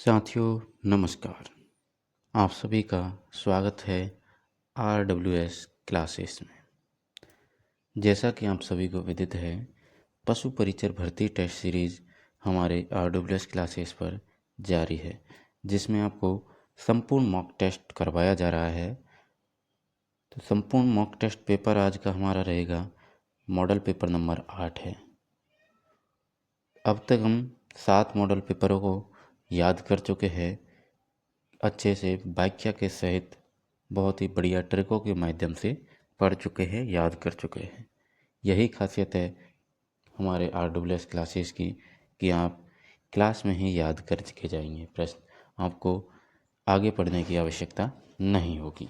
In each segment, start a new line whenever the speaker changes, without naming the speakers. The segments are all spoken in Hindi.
साथियों नमस्कार। आप सभी का स्वागत है RWS क्लासेस में। जैसा कि आप सभी को विदित है, पशु परिचर भर्ती टेस्ट सीरीज हमारे RWS क्लासेस पर जारी है, जिसमें आपको संपूर्ण मॉक टेस्ट करवाया जा रहा है। तो संपूर्ण मॉक टेस्ट पेपर आज का हमारा रहेगा मॉडल पेपर नंबर 8 है। अब तक हम 7 मॉडल पेपरों को याद कर चुके हैं अच्छे से, व्याख्या के सहित बहुत ही बढ़िया ट्रिकों के माध्यम से पढ़ चुके हैं, याद कर चुके हैं। यही खासियत है हमारे RWS क्लासेस की कि आप क्लास में ही याद कर के जाएंगे, प्रश्न आपको आगे पढ़ने की आवश्यकता नहीं होगी।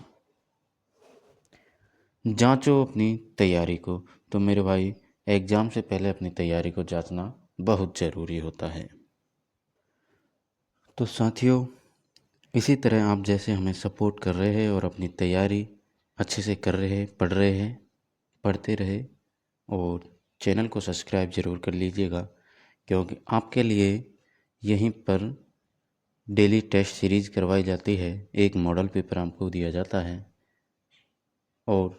जांचो अपनी तैयारी को। तो मेरे भाई, एग्ज़ाम से पहले अपनी तैयारी को जांचना बहुत ज़रूरी होता है। तो साथियों, इसी तरह आप जैसे हमें सपोर्ट कर रहे हैं और अपनी तैयारी अच्छे से कर रहे हैं, पढ़ रहे हैं, पढ़ते रहे और चैनल को सब्सक्राइब ज़रूर कर लीजिएगा, क्योंकि आपके लिए यहीं पर डेली टेस्ट सीरीज़ करवाई जाती है। एक मॉडल पेपर आपको दिया जाता है और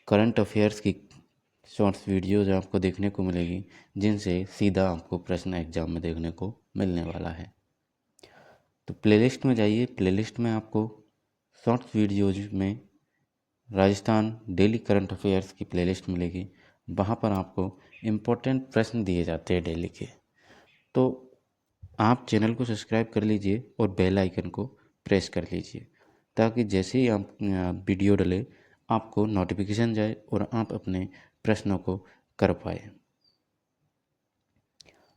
करंट अफेयर्स की शॉर्ट्स वीडियोज़ आपको देखने को मिलेगी, जिनसे सीधा आपको प्रश्न एग्ज़ाम में देखने को मिलने वाला है। तो प्लेलिस्ट में जाइए, प्लेलिस्ट में आपको शॉर्ट्स वीडियोज में राजस्थान डेली करंट अफेयर्स की प्लेलिस्ट मिलेगी। वहाँ पर आपको इम्पोर्टेंट प्रश्न दिए जाते हैं डेली के। तो आप चैनल को सब्सक्राइब कर लीजिए और बेल आइकन को प्रेस कर लीजिए, ताकि जैसे ही आप वीडियो डले आपको नोटिफिकेशन जाए और आप अपने प्रश्नों को कर पाए।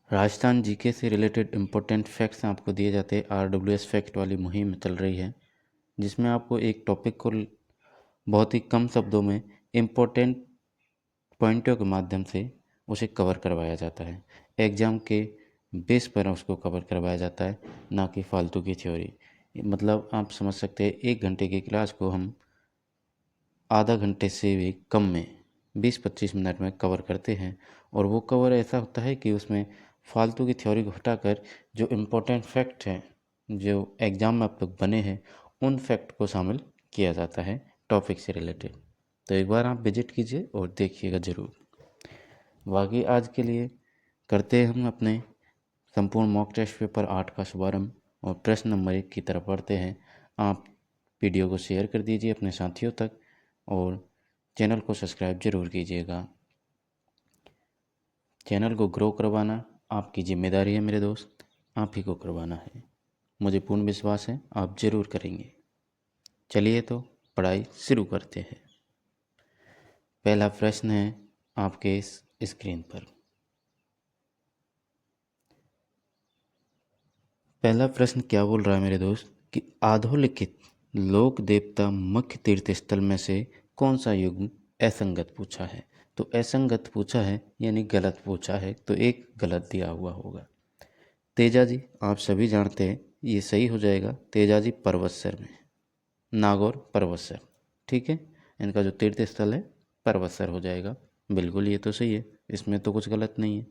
राजस्थान जीके से रिलेटेड इम्पोर्टेंट फैक्ट्स आपको दिए जाते हैं। RWS फैक्ट वाली मुहिम चल रही है, जिसमें आपको एक टॉपिक को बहुत ही कम शब्दों में इम्पोर्टेंट पॉइंटों के माध्यम से उसे कवर करवाया जाता है। एग्ज़ाम के बेस पर उसको कवर करवाया जाता है, ना कि फालतू की थ्योरी। मतलब आप समझ सकते हैं, 1 घंटे की क्लास को हम आधा घंटे से भी कम में 20-25 मिनट में कवर करते हैं। और वो कवर ऐसा होता है कि उसमें फालतू की थ्योरी को हटाकर जो इम्पोर्टेंट फैक्ट हैं, जो एग्ज़ाम में अब तक बने हैं, उन फैक्ट को शामिल किया जाता है टॉपिक से रिलेटेड। तो एक बार आप विजिट कीजिए और देखिएगा ज़रूर। बाकी आज के लिए करते हैं हम अपने संपूर्ण मॉक टेस्ट पेपर 8 का शुभारंभ और प्रश्न नंबर 1 की तरफ बढ़ते हैं। आप वीडियो को शेयर कर दीजिए अपने साथियों तक और चैनल को सब्सक्राइब जरूर कीजिएगा। चैनल को ग्रो करवाना आपकी जिम्मेदारी है मेरे दोस्त, आप ही को करवाना है। मुझे पूर्ण विश्वास है आप ज़रूर करेंगे। चलिए तो पढ़ाई शुरू करते हैं। पहला प्रश्न है आपके इस स्क्रीन पर। पहला प्रश्न क्या बोल रहा है मेरे दोस्त कि अधोलिखित लोक देवता मुख्य तीर्थ स्थल में से कौन सा युग असंगत पूछा है। तो असंगत पूछा है यानी गलत पूछा है, तो एक गलत दिया हुआ होगा। तेजा जी, आप सभी जानते हैं ये सही हो जाएगा। तेजा जी परवत्सर में, नागौर परवत्सर, ठीक है। इनका जो तीर्थ स्थल है परवत्सर हो जाएगा। बिल्कुल ये तो सही है, इसमें तो कुछ गलत नहीं है।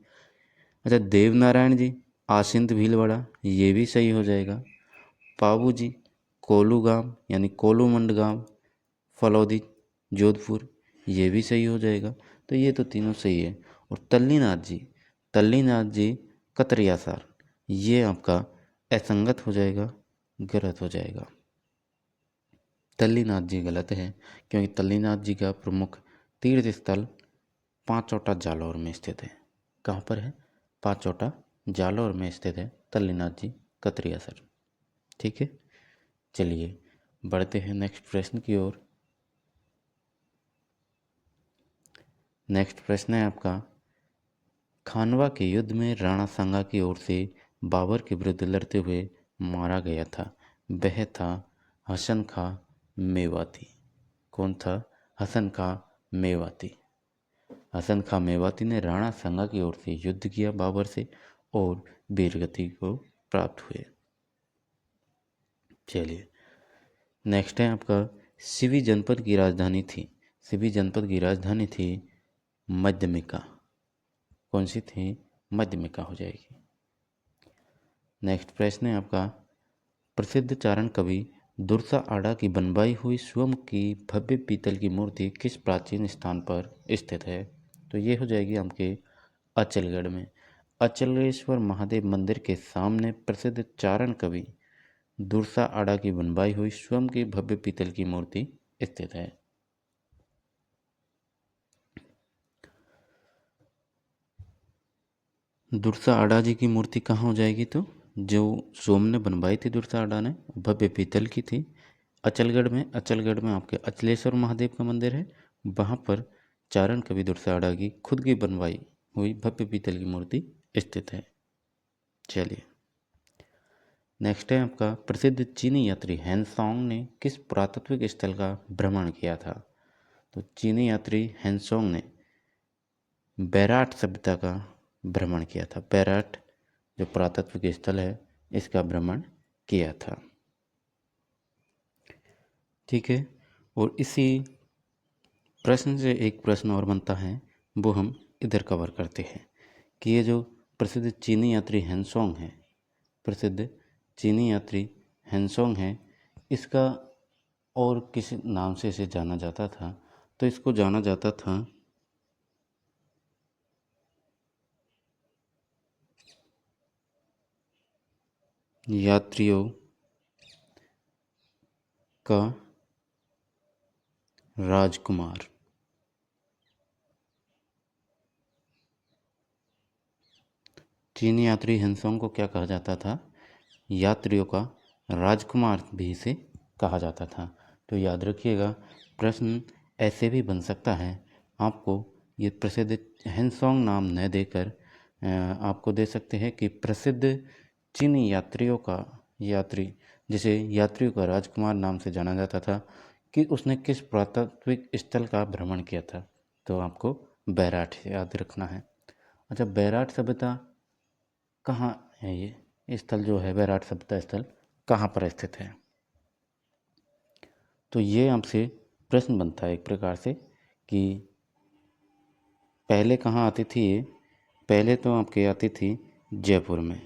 अच्छा, देवनारायण जी आसिंद भीलवाड़ा, ये भी सही हो जाएगा। पाबू जी कोलू गांव यानी कोलूमंड गांव, फलौदी, जोधपुर, ये भी सही हो जाएगा। तो ये तो तीनों सही है। और तल्लीनाथ जी कतरियासार, ये आपका असंगत हो जाएगा, गलत हो जाएगा। तल्लीनाथ जी गलत है, क्योंकि तल्लीनाथ जी का प्रमुख तीर्थ स्थल पांचोटा जालौर में स्थित है। कहाँ पर है? पांचोटा जालौर में स्थित है तल्लीनाथ जी कतरियासर, ठीक है। चलिए बढ़ते हैं नेक्स्ट प्रश्न की ओर। नेक्स्ट प्रश्न है आपका, खानवा के युद्ध में राणा सांगा की ओर से बाबर के विरुद्ध लड़ते हुए मारा गया था, वह था हसन खां मेवाती। कौन था? हसन खां मेवाती। हसन खां मेवाती ने राणा सांगा की ओर से युद्ध किया बाबर से और वीरगति को प्राप्त हुए। चलिए नेक्स्ट है आपका, सिवी जनपद की राजधानी थी। सिवी जनपद की राजधानी थी मध्यमिका। कौन सी थी? मध्यमिका हो जाएगी। नेक्स्ट प्रश्न है आपका, प्रसिद्ध चारण कवि दुर्सा आड़ा की बनवाई हुई स्वयं की भव्य पीतल की मूर्ति किस प्राचीन स्थान पर स्थित है? तो ये हो जाएगी आपके अचलगढ़ में। अचलेश्वर महादेव मंदिर के सामने प्रसिद्ध चारण कवि दुर्सा आड़ा की बनवाई हुई स्वयं की भव्य पीतल की मूर्ति स्थित है। दुर्सा आड़ा जी की मूर्ति कहाँ हो जाएगी? तो जो सोम ने बनवाई थी दुर्सा आड़ा ने, भव्य पीतल की थी, अचलगढ़ में। अचलगढ़ में आपके अचलेश्वर महादेव का मंदिर है, वहाँ पर चारण कवि दुर्सा आड़ा की खुद की बनवाई हुई भव्य पीतल की मूर्ति स्थित है। चलिए नेक्स्ट है आपका, प्रसिद्ध चीनी यात्री हैंसोंग ने किस पुरातात्विक स्थल का भ्रमण किया था? तो चीनी यात्री हैंसोंग ने बैराट सभ्यता का भ्रमण किया था। बैराट जो पुरातात्विक स्थल है इसका भ्रमण किया था। ठीक है, और इसी प्रश्न से एक प्रश्न और बनता है, वो हम इधर कवर करते हैं कि ये जो प्रसिद्ध चीनी यात्री हैंसोंग है, प्रसिद्ध चीनी यात्री हैंसोंग है, इसका और किस नाम से इसे जाना जाता था? तो इसको जाना जाता था यात्रियों का राजकुमार। चीनी यात्री हैंसोंग को क्या कहा जाता था? यात्रियों का राजकुमार भी इसे कहा जाता था। तो याद रखिएगा, प्रश्न ऐसे भी बन सकता है, आपको ये प्रसिद्ध हैंसोंग नाम न देकर आपको दे सकते हैं कि प्रसिद्ध चीनी यात्रियों का यात्री, जिसे यात्रियों का राजकुमार नाम से जाना जाता था, कि उसने किस पुरातात्विक स्थल का भ्रमण किया था? तो आपको बैराट याद रखना है। अच्छा, बैराट सभ्यता कहाँ है? ये स्थल जो है बैराट सभ्यता स्थल कहाँ पर स्थित है? तो ये आपसे प्रश्न बनता है एक प्रकार से कि पहले कहाँ आती थी ये? पहले तो आपके आती थी जयपुर में,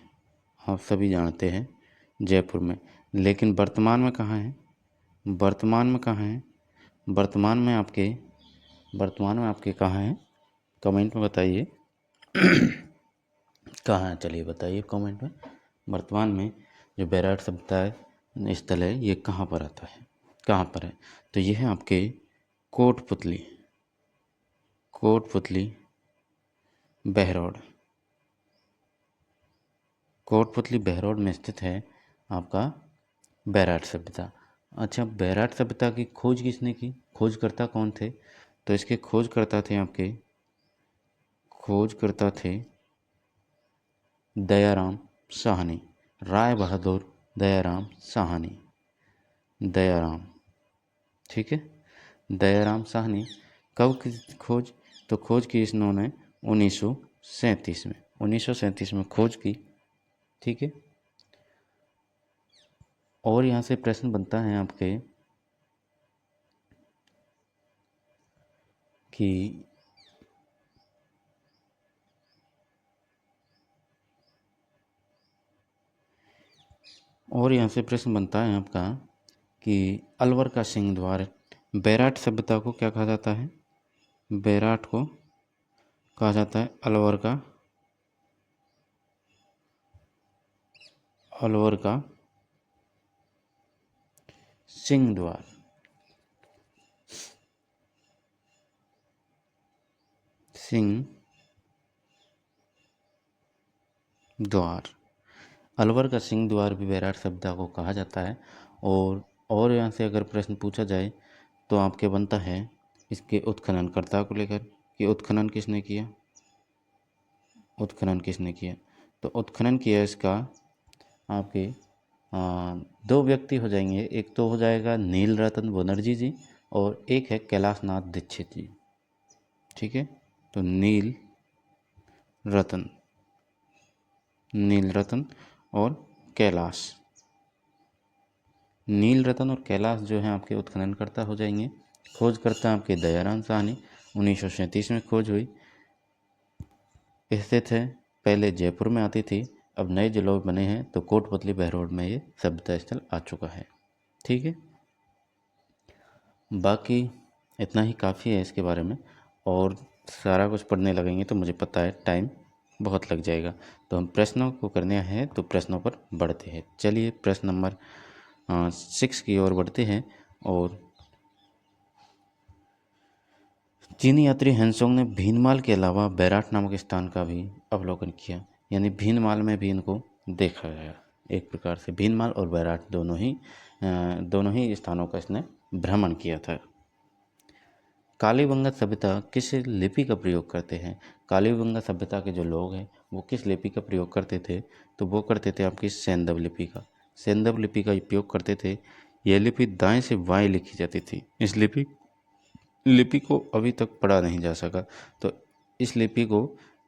आप सभी जानते हैं जयपुर में। लेकिन वर्तमान में कहाँ है? वर्तमान में कहाँ है? वर्तमान में आपके कहाँ है? कमेंट में बताइए कहाँ है, चलिए बताइए कमेंट में। वर्तमान में जो बैराट सभ्यता स्थल है ये कहाँ पर आता है, कहाँ पर है? तो ये है आपके कोटपुतली बहरौड़। कोटपुतली बहरौड़ में स्थित है आपका बैराट सभ्यता। अच्छा, बैराट सभ्यता की खोज किसने की? खोजकर्ता कौन थे? तो इसके खोजकर्ता थे दयाराम साहनी, राय बहादुर दयाराम साहनी। दयाराम, ठीक है, दयाराम साहनी। कब की खोज? तो खोज की इन्होंने 1937 में खोज की। ठीक है, और यहाँ से प्रश्न बनता है आपके कि आपका कि अलवर का सिंह द्वार बैराट सभ्यता को क्या कहा जाता है? बैराट को कहा जाता है अलवर का सिंह द्वार। सिंह द्वार, अलवर का सिंह द्वार भी बैराट सभ्यता को कहा जाता है। और यहाँ से अगर प्रश्न पूछा जाए तो आपके बनता है इसके उत्खननकर्ता को लेकर कि उत्खनन किसने किया? तो उत्खनन किया इसका आपके दो व्यक्ति हो जाएंगे। एक तो हो जाएगा नील रतन बनर्जी जी और एक है कैलाश नाथ दीक्षित जी। ठीक है, तो नील रतन और कैलाश, नील रतन और कैलाश जो हैं आपके उत्खननकर्ता हो जाएंगे। खोजकर्ता आपके दयाराम साहनी, 1937 में खोज हुई। स्थित है, पहले जयपुर में आती थी, अब नए जो लोग बने हैं तो कोटपुतली बहरोड में ये सभ्यता स्थल आ चुका है। ठीक है, बाकी इतना ही काफ़ी है इसके बारे में, और सारा कुछ पढ़ने लगेंगे तो मुझे पता है टाइम बहुत लग जाएगा। तो हम प्रश्नों को करने हैं तो प्रश्नों पर बढ़ते हैं। चलिए प्रश्न नंबर 6 की ओर बढ़ते हैं। और चीनी यात्री हेनसोंग ने भीनमाल के अलावा बैराट नामक स्थान का भी अवलोकन किया, यानी भीनमाल में भी इनको देखा गया। एक प्रकार से भीनमाल और बैराट दोनों ही स्थानों का इसने भ्रमण किया था। कालीबंगा सभ्यता किस लिपि का प्रयोग करते हैं? कालीबंगा सभ्यता के जो लोग हैं वो किस लिपि का प्रयोग करते थे? तो वो करते थे आपकी सैंधव लिपि का। सैंधव लिपि का उपयोग करते थे। यह लिपि दाएं से बाएं लिखी जाती थी। इस लिपि को अभी तक पढ़ा नहीं जा सका। तो इस लिपि को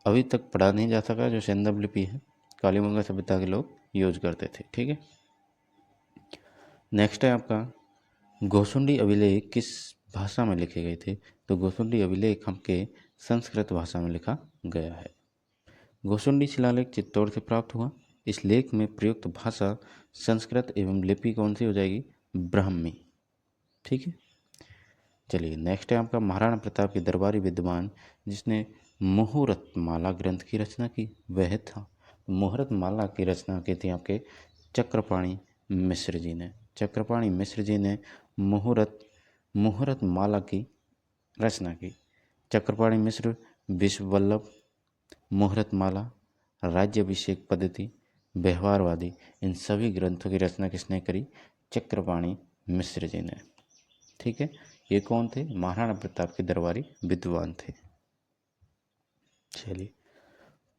अभी तक पढ़ा नहीं जा सका जो सैंधव लिपि है, कालीबंगा सभ्यता के लोग यूज करते थे। ठीक है, नेक्स्ट है आपका गोसुंडी अभिलेख किस भाषा में लिखे गए थे? तो गोसुंडी अभिलेख हमके संस्कृत भाषा में लिखा गया है। गोसुंडी शिलालेख चित्तौड़ से प्राप्त हुआ। इस लेख में प्रयुक्त भाषा संस्कृत एवं लिपि कौन सी हो जाएगी? ब्राह्मी। ठीक है, चलिए नेक्स्ट है आपका महाराणा प्रताप के दरबारी विद्वान जिसने मुहूर्त माला ग्रंथ की रचना की वह था। मुहूर्त माला की रचना की थी आपके चक्रपाणी मिश्र जी ने। चक्रपाणी मिश्र जी ने मुहूर्त माला की रचना की। चक्रपाणी मिश्र विश्व वल्लभ, मुहूर्त माला, राज्याभिषेक पद्धति, व्यवहारवादी, इन सभी ग्रंथों की रचना किसने करी? चक्रपाणी मिश्र जी ने। ठीक है, ये कौन थे? महाराणा प्रताप के दरबारी विद्वान थे। चलिए,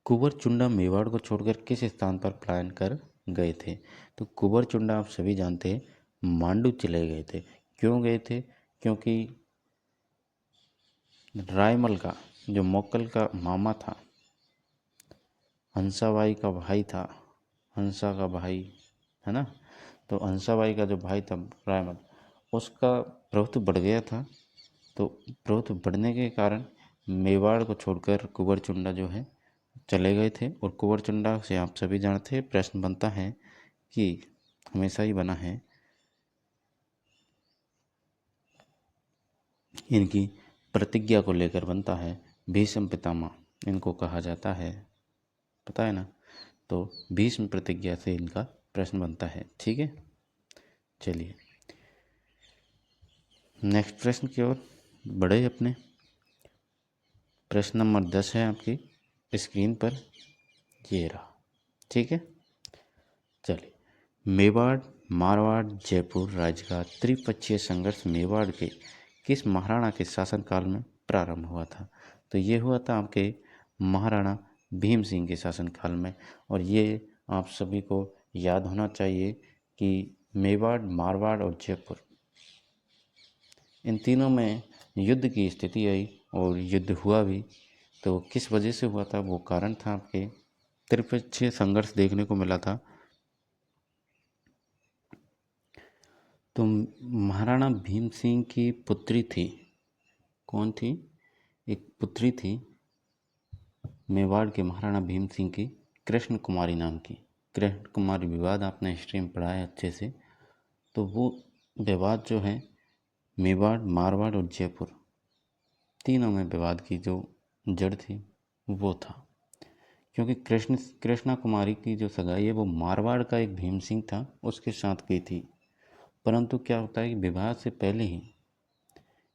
कुंवर चुंडा मेवाड़ को छोड़कर किस स्थान पर पलायन कर गए थे? तो कुंवर चुंडा आप सभी जानते हैं मांडू चले गए थे। क्यों गए थे? क्योंकि रायमल का जो मोक्कल का मामा था, हंसाबाई का भाई था, हंसा का भाई है ना, तो हंसाबाई का जो भाई था रायमल, उसका प्रभुत्व बढ़ गया था। तो प्रभुत्व बढ़ने के कारण मेवाड़ को छोड़कर कुंवर चुंडा जो है चले गए थे। और कुंवर चुंडा से आप सभी जानते हैं प्रश्न बनता है कि हमेशा ही बना है, इनकी प्रतिज्ञा को लेकर बनता है। भीष्म पितामह इनको कहा जाता है, पता है ना। तो भीष्म प्रतिज्ञा से इनका प्रश्न बनता है। ठीक है, चलिए नेक्स्ट प्रश्न की ओर बढ़े अपने। प्रश्न नंबर 10 है आपकी स्क्रीन पर, ये रहा। ठीक है, चलिए, मेवाड़ मारवाड़ जयपुर राज्य का त्रिपक्षीय संघर्ष मेवाड़ के किस महाराणा के शासनकाल में प्रारंभ हुआ था? तो ये हुआ था आपके महाराणा भीम सिंह के शासनकाल में। और ये आप सभी को याद होना चाहिए कि मेवाड़, मारवाड़ और जयपुर, इन तीनों में युद्ध की स्थिति आई और युद्ध हुआ भी। तो किस वजह से हुआ था? वो कारण था आपके त्रिपक्षीय संघर्ष देखने को मिला था। तो महाराणा भीम सिंह की पुत्री थी, कौन थी? एक पुत्री थी मेवाड़ के महाराणा भीम सिंह की, कृष्ण कुमारी नाम की। कृष्ण कुमारी विवाद आपने हिस्ट्री में पढ़ा है अच्छे से। तो वो विवाद जो है मेवाड़, मारवाड़ और जयपुर तीनों में विवाद की जो जड़ थी वो था, क्योंकि कृष्णा कुमारी की जो सगाई है वो मारवाड़ का एक भीम सिंह था उसके साथ की थी। परंतु क्या होता है कि विवाह से पहले ही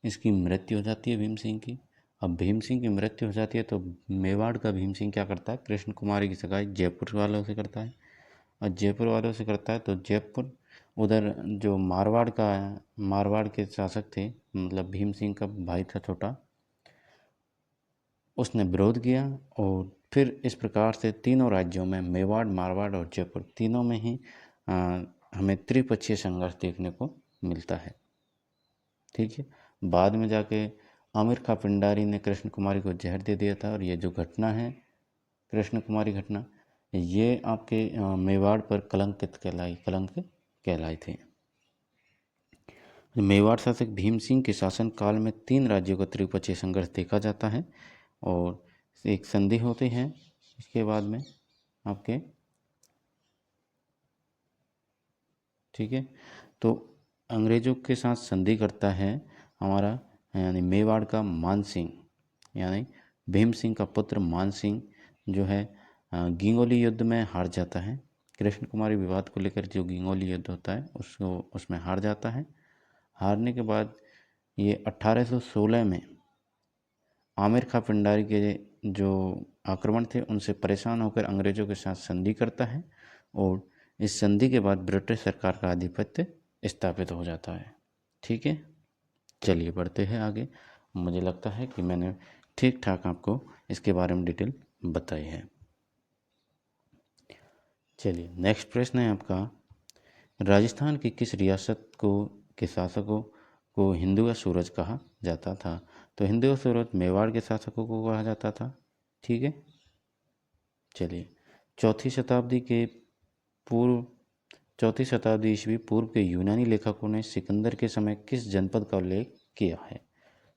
इसकी मृत्यु हो जाती है भीम सिंह की। अब भीम सिंह की मृत्यु हो जाती है तो मेवाड़ का भीम सिंह क्या करता है? कृष्ण कुमारी की सगाई जयपुर वालों से करता है। और जयपुर वालों से करता है तो जयपुर उधर जो मारवाड़ के शासक थे, मतलब भीम सिंह का भाई था छोटा, उसने विरोध किया। और फिर इस प्रकार से तीनों राज्यों में मेवाड़, मारवाड़ और जयपुर तीनों में ही हमें त्रिपक्षीय संघर्ष देखने को मिलता है। ठीक है, बाद में जाके आमिर खां पिंडारी ने कृष्ण कुमारी को जहर दे दिया था। और ये जो घटना है कृष्ण कुमारी घटना, ये आपके मेवाड़ पर कलंक कहलाई थी। मेवाड़ शासक भीम सिंह के शासन काल में 3 राज्यों का त्रिपक्षीय संघर्ष देखा जाता है और एक संधि होती है इसके बाद में आपके ठीक है। तो अंग्रेज़ों के साथ संधि करता है हमारा यानी मेवाड़ का मान सिंह, यानी भीम सिंह का पुत्र मान सिंह जो है गिंगोली युद्ध में हार जाता है। कृष्ण कुमारी विवाद को लेकर जो गिंगोली युद्ध होता है उसमें हार जाता है। हारने के बाद ये 1816 में आमिर खां पिंडारी के जो आक्रमण थे उनसे परेशान होकर अंग्रेज़ों के साथ संधि करता है और इस संधि के बाद ब्रिटिश सरकार का आधिपत्य स्थापित हो जाता है। ठीक है, चलिए बढ़ते हैं आगे। मुझे लगता है कि मैंने ठीक ठाक आपको इसके बारे में डिटेल बताई है। चलिए नेक्स्ट प्रश्न है आपका, राजस्थान की किस रियासत के शासकों को हिंदू का सूरज कहा जाता था? तो हिंदू का सूरज मेवाड़ के शासकों को कहा जाता था। ठीक है, चलिए चौथी शताब्दी ईस्वी पूर्व के यूनानी लेखकों ने सिकंदर के समय किस जनपद का उल्लेख किया है?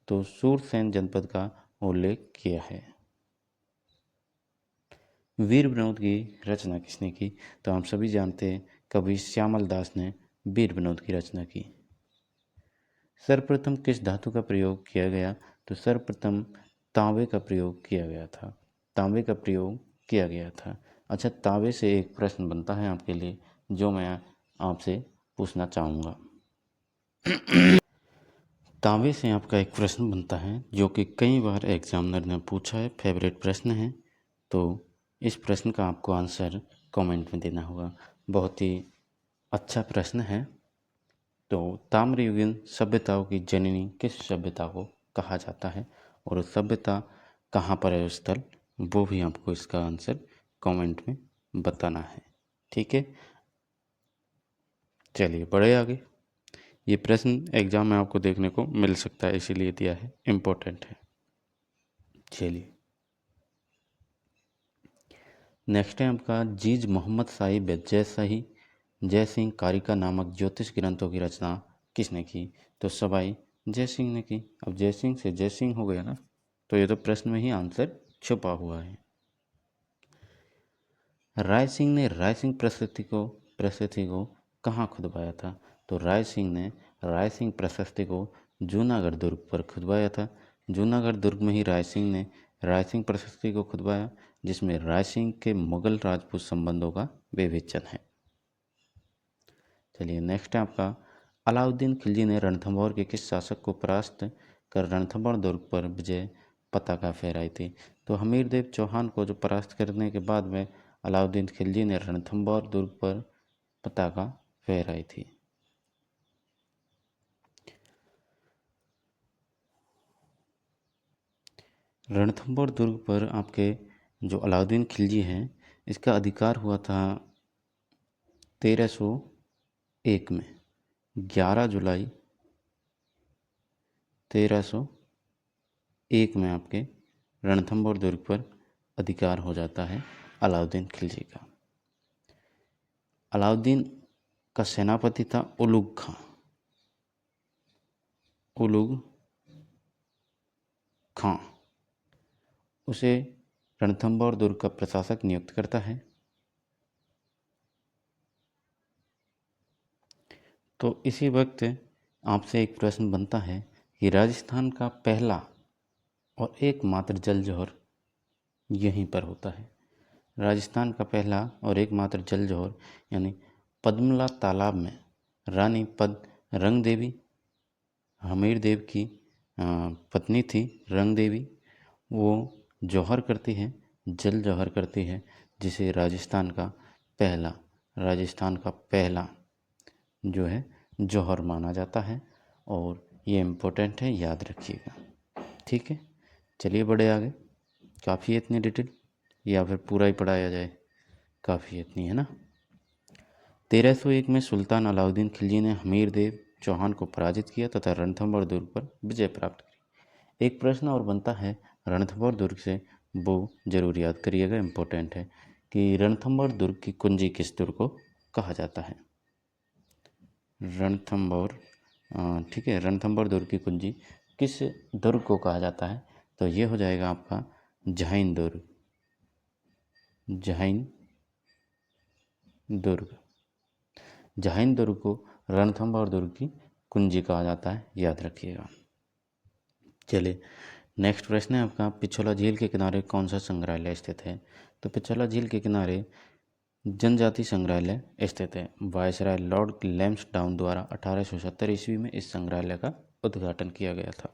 तो सूरसेन जनपद का उल्लेख किया है। वीर विनोद की रचना किसने की? तो हम सभी जानते हैं कवि श्यामल दास ने वीर विनोद की रचना की। सर्वप्रथम किस धातु का प्रयोग किया गया? तो सर्वप्रथम तांबे का प्रयोग किया गया था। तांबे का प्रयोग किया गया था। अच्छा, तांबे से एक प्रश्न बनता है आपके लिए जो मैं आपसे पूछना चाहूँगा। तांबे से आपका एक प्रश्न बनता है जो कि कई बार एग्जामिनर ने पूछा है, फेवरेट प्रश्न है। तो इस प्रश्न का आपको आंसर कमेंट में देना होगा। बहुत ही अच्छा प्रश्न है। तो ताम्रयुगीन सभ्यताओं की जननी किस सभ्यता को कहा जाता है और उस सभ्यता कहाँ पर है स्थल, वो भी आपको इसका आंसर कमेंट में बताना है। ठीक है, चलिए बढ़े आगे। ये प्रश्न एग्जाम में आपको देखने को मिल सकता है, इसीलिए दिया है, इम्पोर्टेंट है। चलिए नेक्स्ट है आपका, जीज मोहम्मद साहिब जय सिंह कारिका नामक ज्योतिष ग्रंथों की रचना किसने की? तो सवाई जय सिंह ने की। अब जय सिंह से जय सिंह हो गया ना, तो ये तो प्रश्न में ही आंसर छुपा हुआ है। राय सिंह ने राय सिंह प्रशस्ति को कहाँ खुदवाया था? तो राय सिंह ने राय सिंह प्रशस्ति को जूनागढ़ दुर्ग पर खुदवाया था। जूनागढ़ दुर्ग में ही राय सिंह ने राय सिंह प्रशस्ति को खुदवाया, जिसमें राय सिंह के मुगल राजपूत संबंधों का विवेचन है। चलिए नेक्स्ट है आपका, अलाउद्दीन खिलजी ने रणथंभौर के किस शासक को परास्त कर रणथंभौर दुर्ग पर विजय पताका फहराई थी? तो हमीरदेव चौहान को जो परास्त करने के बाद में अलाउद्दीन खिलजी ने रणथंभौर दुर्ग पर पताका फहराई थी। रणथंभौर दुर्ग पर आपके जो अलाउद्दीन खिलजी हैं, इसका अधिकार हुआ था 1301 में। 11 जुलाई 1301 में आपके रणथंभौर दुर्ग पर अधिकार हो जाता है अलाउद्दीन खिलजी का। अलाउद्दीन का सेनापति था उलुग खां। उसे रणथंभौर दुर्ग का प्रशासक नियुक्त करता है। तो इसी वक्त आपसे एक प्रश्न बनता है कि राजस्थान का पहला और एकमात्र जल जौहर यहीं पर होता है। राजस्थान का पहला और एकमात्र जल जौहर यानी पद्मला तालाब में रानी पद रंग देवी, हमीर देव की पत्नी थी रंग देवी, वो जौहर करती है, जल जौहर करती है, जिसे राजस्थान का पहला जो है जौहर माना जाता है। और ये इम्पोर्टेंट है, याद रखिएगा। ठीक है, चलिए बढ़े आगे। काफ़ी इतनी डिटेल या फिर पूरा ही पढ़ाया जाए? काफ़ी इतनी है ना। 1301 में सुल्तान अलाउद्दीन खिलजी ने हमीर देव चौहान को पराजित किया तथा रणथंभौर दुर्ग पर विजय प्राप्त की। एक प्रश्न और बनता है रणथंभौर दुर्ग से, वो जरूर याद करिएगा, इम्पोर्टेंट है कि रणथंभौर दुर्ग की कुंजी किस दुर्ग को कहा जाता है? रणथंभौर ठीक है, रणथंभौर दुर्ग की कुंजी किस दुर्ग को कहा जाता है? तो ये हो जाएगा आपका जैन दुर्ग। जैन दुर्ग। जहाइन दुर्ग को रणथंभौर दुर्ग की कुंजी कहा जाता है, याद रखिएगा। चलिए नेक्स्ट प्रश्न है आपका, पिछोला झील के किनारे कौन सा संग्रहालय स्थित है? तो पिछोला झील के किनारे जनजाति संग्रहालय स्थित है। वायसराय लॉर्ड लैम्सडाउन द्वारा 1870 ईस्वी में इस संग्रहालय का उद्घाटन किया गया था।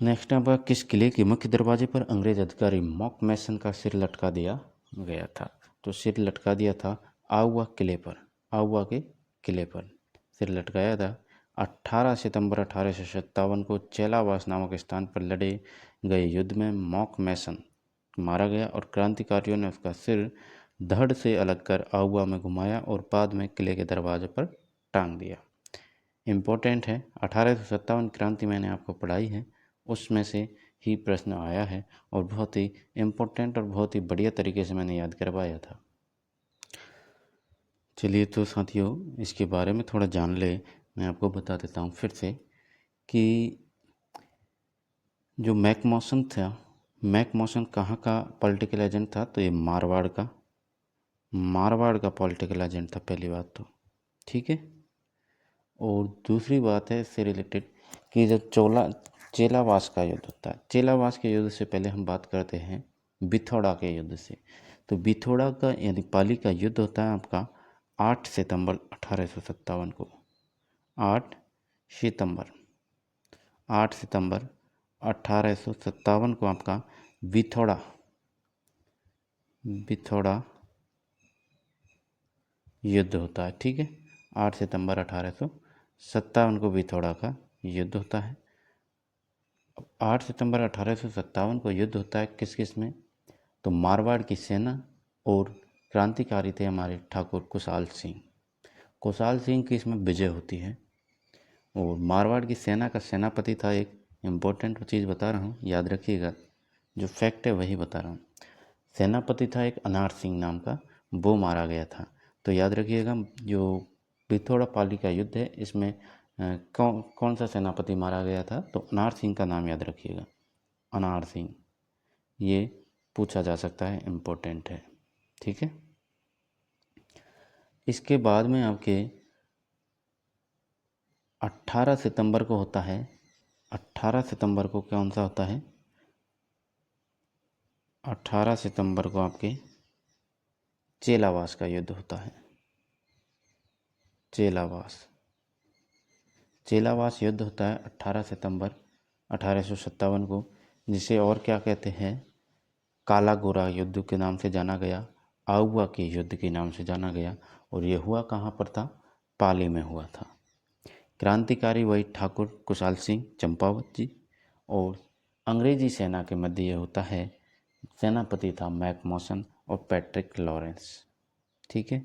नेक्स्ट आपका, किस किले के मुख्य दरवाजे पर अंग्रेज अधिकारी मॉक मैसन का सिर लटका दिया गया था? तो सिर लटका दिया था आउवा किले पर, आउवा के किले पर सिर लटकाया था। 18 सितंबर 1857 को चेलावास नामक स्थान पर लड़े गए युद्ध में मॉक मैसन मारा गया और क्रांतिकारियों ने उसका सिर धड़ से अलग कर आउवा में घुमाया और बाद में किले के दरवाजे पर टांग दिया। इम्पोर्टेंट है, 1857 क्रांति मैंने आपको पढ़ाई है, उसमें से ही प्रश्न आया है और बहुत ही इम्पोर्टेंट और बहुत ही बढ़िया तरीके से मैंने याद करवाया था। चलिए तो साथियों, इसके बारे में थोड़ा जान ले। मैं आपको बता देता हूँ फिर से कि जो मैकमॉसन था, मैकमॉसन कहाँ का पॉलिटिकल एजेंट था? तो ये मारवाड़ का पॉलिटिकल एजेंट था, पहली बात तो, ठीक है। और दूसरी बात है इससे रिलेटेड कि जब चेलावास का युद्ध होता है, चेलावास के युद्ध से पहले हम बात करते हैं बिथोड़ा के युद्ध से। तो बिथोड़ा का यानी पाली का युद्ध होता है आपका 8 सितंबर 1857 को। 8 सितंबर 1857 को आपका बिथोड़ा युद्ध होता है, ठीक है। 8 सितंबर 1857 को बिथोड़ा का युद्ध होता है। 8 सितंबर 1857 को युद्ध होता है किस किस में? तो मारवाड़ की सेना और क्रांतिकारी थे हमारे ठाकुर कुशाल सिंह की इसमें विजय होती है। और मारवाड़ की सेना का सेनापति था, एक इम्पोर्टेंट चीज़ बता रहा हूँ, याद रखिएगा, जो फैक्ट है वही बता रहा हूँ। सेनापति था एक अनार सिंह नाम का, वो मारा गया था। तो याद रखिएगा, जो बिथोड़ा पाली का युद्ध है इसमें कौन सा सेनापति मारा गया था? तो अनार सिंह का नाम याद रखिएगा, अनार सिंह। ये पूछा जा सकता है, इम्पोर्टेंट है, ठीक है। इसके बाद में आपके 18 सितंबर को होता है, 18 सितंबर को कौन सा होता है? 18 सितंबर को आपके चेलावास का युद्ध होता है। चेलावास युद्ध होता है 18 सितंबर 1857 को, जिसे और क्या कहते हैं? काला गोरा युद्ध के नाम से जाना गया, आउवा के युद्ध के नाम से जाना गया। और ये हुआ कहाँ पर था? पाली में हुआ था। क्रांतिकारी वही ठाकुर कुशाल सिंह चंपावत जी, और अंग्रेजी सेना के मध्य ये होता है, सेनापति था मैकमॉसन और पैट्रिक लॉरेंस, ठीक है।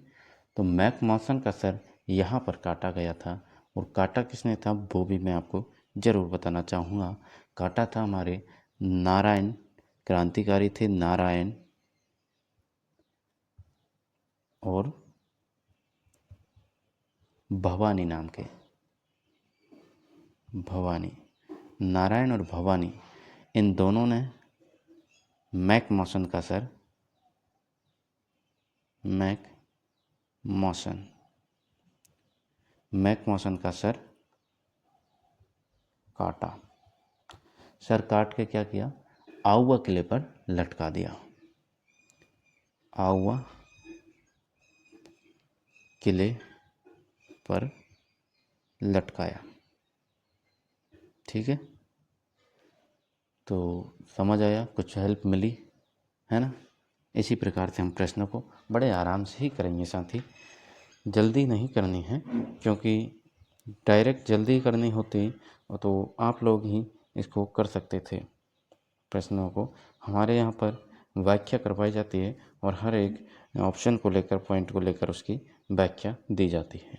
तो मैकमॉसन का सर यहाँ पर काटा गया था, और काटा किसने था वो भी मैं आपको ज़रूर बताना चाहूँगा। काटा था हमारे नारायण, क्रांतिकारी थे नारायण और भवानी नाम के, नारायण और भवानी, इन दोनों ने मैकमॉसन का सर काटा। सर काट के क्या किया? आउवा किले पर लटका दिया, आउवा किले पर लटकाया, ठीक है। तो समझ आया, कुछ हेल्प मिली है ना? इसी प्रकार से हम प्रश्नों को बड़े आराम से ही करेंगे साथी, जल्दी नहीं करनी है, क्योंकि डायरेक्ट जल्दी करनी होती तो आप लोग ही इसको कर सकते थे। प्रश्नों को हमारे यहाँ पर व्याख्या करवाई जाती है और हर एक ऑप्शन को लेकर, पॉइंट को लेकर उसकी व्याख्या दी जाती है,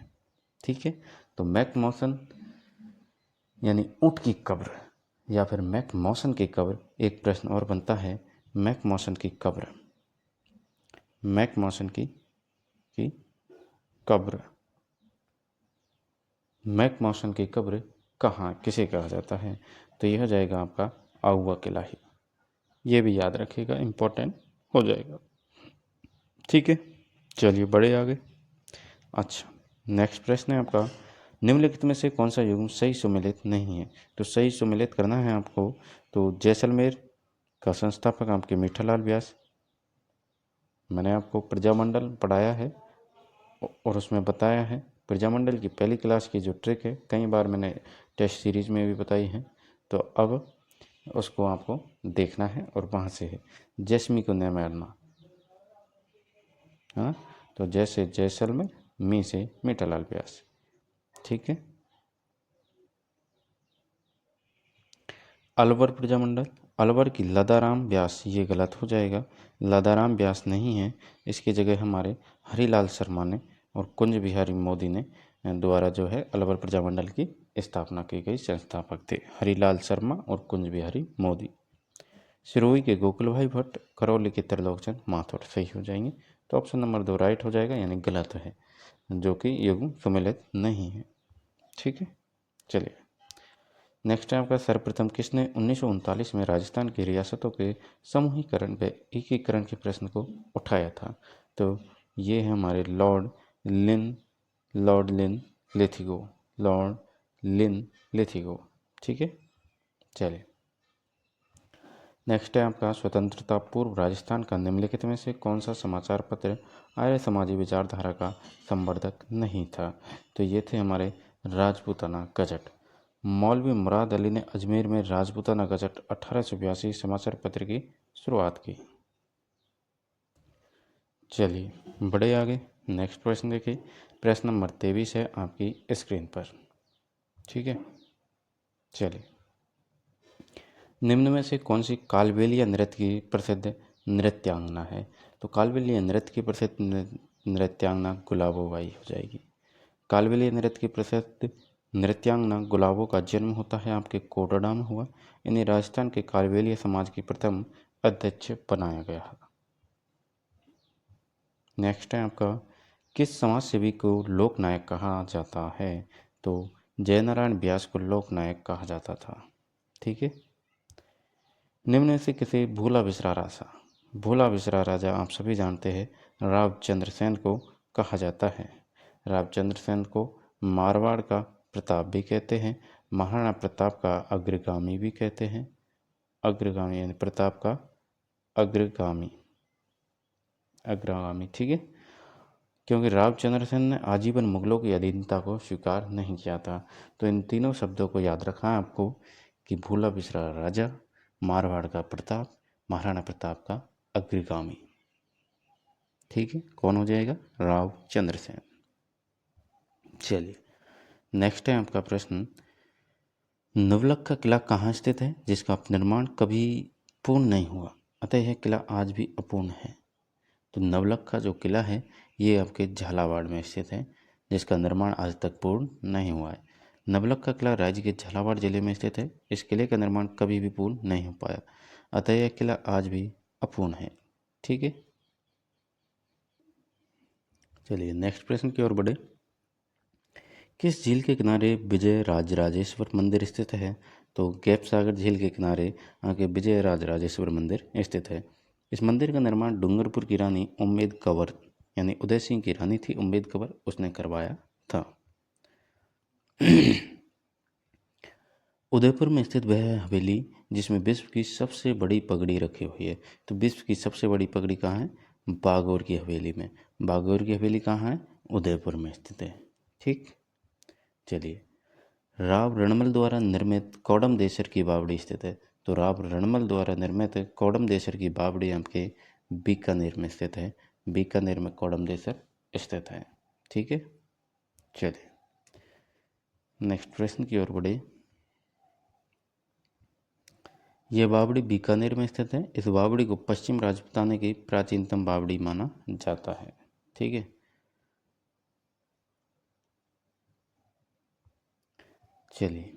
ठीक है। तो मैकमॉसन यानी ऊँट की कब्र या फिर मैकमॉसन की कब्र, एक प्रश्न और बनता है, मैकमॉसन की कब्र कहाँ, किसे कहा जाता है? तो यह हो जाएगा आपका आउवा किला ही। ये भी याद रखिएगा, इम्पोर्टेंट हो जाएगा, ठीक है। चलिए बढ़े आगे। अच्छा, नेक्स्ट प्रश्न है आपका, निम्नलिखित में से कौन सा युग्म सही सुमेलित नहीं है? तो सही सुमेलित करना है आपको। तो जैसलमेर का संस्थापक आपके मीठालाल व्यास। मैंने आपको प्रजामंडल पढ़ाया है और उसमें बताया है प्रजामंडल की पहली क्लास की जो ट्रिक है, कई बार मैंने टेस्ट सीरीज में भी बताई है। तो अब उसको आपको देखना है और वहाँ से है जैसमी को न मारना। हाँ, तो जैसे जैसलमेर, मी से मीठालाल व्यास। ठीक है। अलवर प्रजामंडल, अलवर की लदाराम व्यास, ये गलत हो जाएगा। लदाराम व्यास नहीं है, इसकी जगह हमारे हरिलाल शर्मा ने और कुंज बिहारी मोदी ने द्वारा जो है अलवर प्रजामंडल की स्थापना की गई संस्थापक थे हरिलाल शर्मा और कुंज बिहारी मोदी। सिरोही के गोकुल भाई भट्ट, करौली के त्रिलोकचंद माथुर सही हो जाएंगे। तो ऑप्शन नंबर 2 राइट हो जाएगा, यानी गलत है, जो कि युग्म सुमेलित नहीं है। ठीक है, चलिए नेक्स्ट है आपका, सर्वप्रथम किसने 1939 में राजस्थान की रियासतों के समूहीकरण व एकीकरण के प्रश्न को उठाया था? तो ये है हमारे लॉर्ड लिन लिथिगो, लॉर्ड लिन लिथिगो। ठीक है, चलिए नेक्स्ट है आपका, स्वतंत्रता पूर्व राजस्थान का निम्नलिखित में से कौन सा समाचार पत्र आर्य समाजी विचारधारा का संवर्धक नहीं था? तो ये थे हमारे राजपूताना गजट। मौलवी मुराद अली ने अजमेर में राजपूताना गजट 1882 समाचार पत्र की शुरुआत की। चलिए बढ़े आगे, नेक्स्ट प्रश्न देखिए। प्रश्न नंबर 23 है आपकी स्क्रीन पर। ठीक है, चलिए निम्न में से कौन सी कालबेलिया नृत्य की प्रसिद्ध नृत्यांगना है? तो कालबेलिया नृत्य की प्रसिद्ध नृत्यांगना गुलाबोबाई हो जाएगी। कालबेलिया नृत्य की प्रसिद्ध नृत्यांगना गुलाबो का जन्म होता है आपके कोडरडा में हुआ। इन्हें राजस्थान के कालबेलिया समाज की प्रथम अध्यक्ष बनाया गया। नेक्स्ट है आपका, किस समाज सेवी को लोकनायक कहा जाता है? तो जयनारायण व्यास को लोकनायक कहा जाता था। ठीक है, निम्न में से किसे भूला बिसरा राजा, भूला बिसरा राजा आप सभी जानते हैं रावचंद्र सेन को कहा जाता है। रावचंद्र सेन को मारवाड़ का प्रताप भी कहते हैं, महाराणा प्रताप का अग्रगामी भी कहते हैं। अग्रगामी यानी प्रताप का अग्रगामी, अग्रगामी। ठीक है, क्योंकि रावचंद्र सेन ने आजीवन मुगलों की अधीनता को स्वीकार नहीं किया था। तो इन तीनों शब्दों को याद रखना है आपको कि भूला बिसरा राजा, मारवाड़ का प्रताप, महाराणा प्रताप का अग्रगामी। ठीक है, कौन हो जाएगा? रावचंद्र सेन। चलिए नेक्स्ट है आपका प्रश्न, नवलखा किला कहाँ स्थित है जिसका निर्माण कभी पूर्ण नहीं हुआ, अतः यह किला आज भी अपूर्ण है? तो नवलखा जो किला है ये आपके झालावाड़ में स्थित है, जिसका निर्माण आज तक पूर्ण नहीं हुआ है। नवलखा किला राज्य के झालावाड़ जिले में स्थित है। इस किले का निर्माण कभी भी पूर्ण नहीं हो पाया, अतः यह किला आज भी अपूर्ण है। ठीक है, चलिए नेक्स्ट प्रश्न की ओर बढ़े। किस झील के किनारे विजय राजराजेश्वर मंदिर स्थित है? तो गैप सागर झील के किनारे आगे विजय राजराजेश्वर मंदिर स्थित है। इस मंदिर का निर्माण डूंगरपुर की रानी उम्मेद कंवर यानी उदय सिंह की रानी थी उम्मेद कंवर, उसने करवाया था। उदयपुर में स्थित वह हवेली जिसमें विश्व की सबसे बड़ी पगड़ी रखी हुई है। तो विश्व की सबसे बड़ी पगड़ी कहाँ है? बागौर की हवेली में। बागौर की हवेली कहाँ है? उदयपुर में स्थित है। ठीक, चलिए राव रणमल द्वारा निर्मित कौडम देसर की बावड़ी स्थित है। तो राव रणमल द्वारा निर्मित कौडम देसर की बावड़ी आपके बीकानेर में स्थित है। बीकानेर में कौडम देसर स्थित है। ठीक है, चलिए नेक्स्ट प्रश्न की ओर बढ़े। यह बावड़ी बीकानेर में स्थित है। इस बावड़ी को पश्चिम राजपूताना की प्राचीनतम बावड़ी माना जाता है। ठीक है, चलिए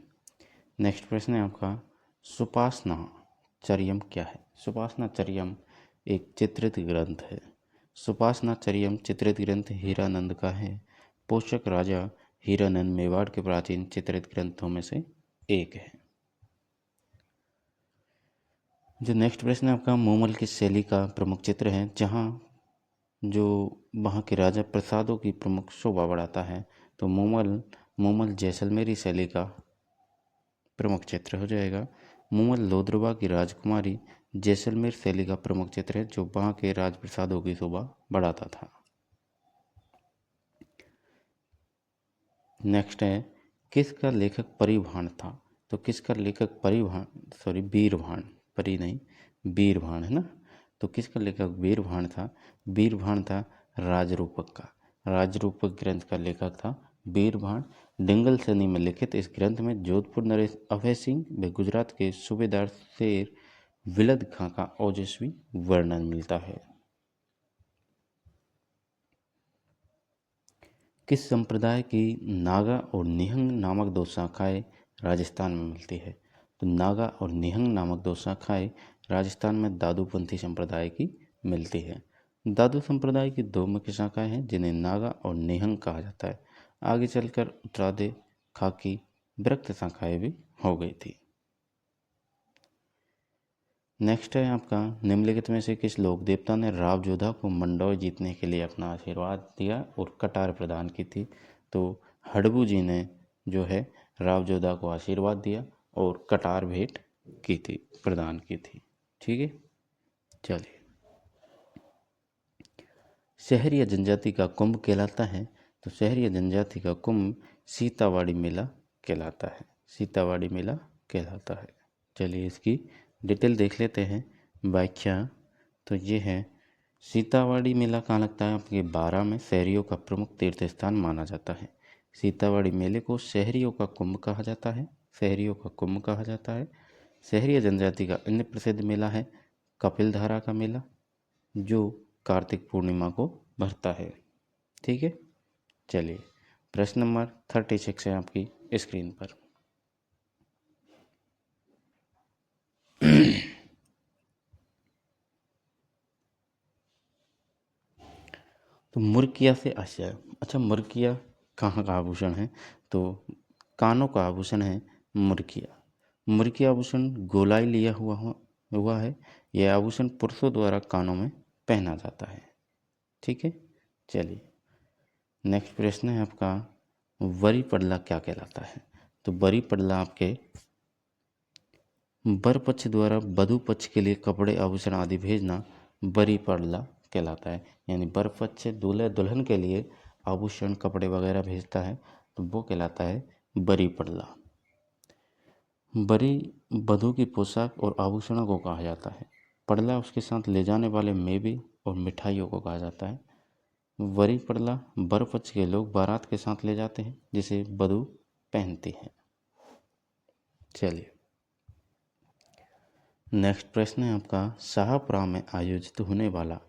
नेक्स्ट प्रश्न है आपका, सुपासना चर्यम क्या है? सुपासना चर्यम एक चित्रित ग्रंथ है। सुपासना चर्यम चित्रित ग्रंथ हीरानंद का है। पोषक राजा हीरानंद मेवाड़ के प्राचीन चित्रित ग्रंथों में से एक है। जो नेक्स्ट प्रश्न है आपका, मूमल की शैली का प्रमुख चित्र है जहाँ जो वहाँ के राजा प्रसादों की प्रमुख शोभा बढ़ाता है। तो मूमल जैसलमेरी शैली का प्रमुख चित्र हो जाएगा। मूमल लोद्रवा की राजकुमारी जैसलमेर शैली का प्रमुख चित्र है, जो वहाँ के राजप्रसादों की शोभा बढ़ाता था। नेक्स्ट है, किसका लेखक परिभाण था? तो किसका लेखक वीरभाण, परी नहीं, वीरभाण है ना। तो किसका लेखक वीरभाण था? वीरभाण था राजरूपक का। राजरूपक ग्रंथ का लेखक था वीरभाण। डिंगल सनी में लिखित इस ग्रंथ में जोधपुर नरेश अभय सिंह व गुजरात के सूबेदार शेर विलद खां का ओजस्वी वर्णन मिलता है। किस संप्रदाय की नागा और निहंग नामक दो शाखाएं राजस्थान में मिलती है? तो नागा और निहंग नामक दो शाखाएं राजस्थान में दादूपंथी संप्रदाय की मिलती है। दादू संप्रदाय की दो मुख्य शाखाएं हैं, जिन्हें नागा और निहंग कहा जाता है। आगे चलकर उत्तरादे, खाकी, विरक्त शाखाएं भी हो गई थी। नेक्स्ट है आपका, निम्नलिखित में से किस लोक देवता ने राव जोधा को मंडौर जीतने के लिए अपना आशीर्वाद दिया और कटार प्रदान की थी? तो हडबू जी ने जो है राव जोधा को आशीर्वाद दिया और कटार भेंट की थी, प्रदान की थी। ठीक है, चलिए। शहर या जनजाति का कुंभ कहलाता है? तो शहर या जनजाति का कुंभ सीतावाड़ी मेला कहलाता है। सीतावाड़ी मेला कहलाता है। चलिए इसकी डिटेल देख लेते हैं। व्याख्या तो ये है, सीतावाड़ी मेला कहाँ लगता है? आपके 12 में शहरियों का प्रमुख तीर्थ स्थान माना जाता है। सीतावाड़ी मेले को शहरियों का कुंभ कहा जाता है। शहरियों का कुंभ कहा जाता है। शहरी जनजाति का अन्य प्रसिद्ध मेला है कपिलधारा का मेला, जो कार्तिक पूर्णिमा को भरता है। ठीक है, चलिए प्रश्न नंबर 36 है आपकी स्क्रीन पर। तो मुर्किया से आशय। अच्छा, मुर्किया कहाँ का आभूषण है? तो कानों का आभूषण है मुर्किया। मुर्किया आभूषण गोलाई लिया हुआ है। यह आभूषण पुरुषों द्वारा कानों में पहना जाता है। ठीक है, चलिए नेक्स्ट प्रश्न है आपका, वरी पड़ला क्या कहलाता है? तो वरी पड़ला आपके वर पक्ष द्वारा वधु पक्ष के लिए कपड़े, आभूषण आदि भेजना वरी पड़ला कहलाता है। यानी वर पक्ष दूल्हे दुल्हन के लिए आभूषण, कपड़े वगैरह भेजता है, तो वो कहलाता है वरी पड़ला। वरी वधु की पोशाक और आभूषणों को कहा जाता है। पड़ला उसके साथ ले जाने वाले मेवे और मिठाइयों को कहा जाता है। वरी पड़ला वर पक्ष के लोग बारात के साथ ले जाते हैं, जिसे वधु पहनती है। चलिए नेक्स्ट प्रश्न है आपका, शाहपुरा में आयोजित होने वाला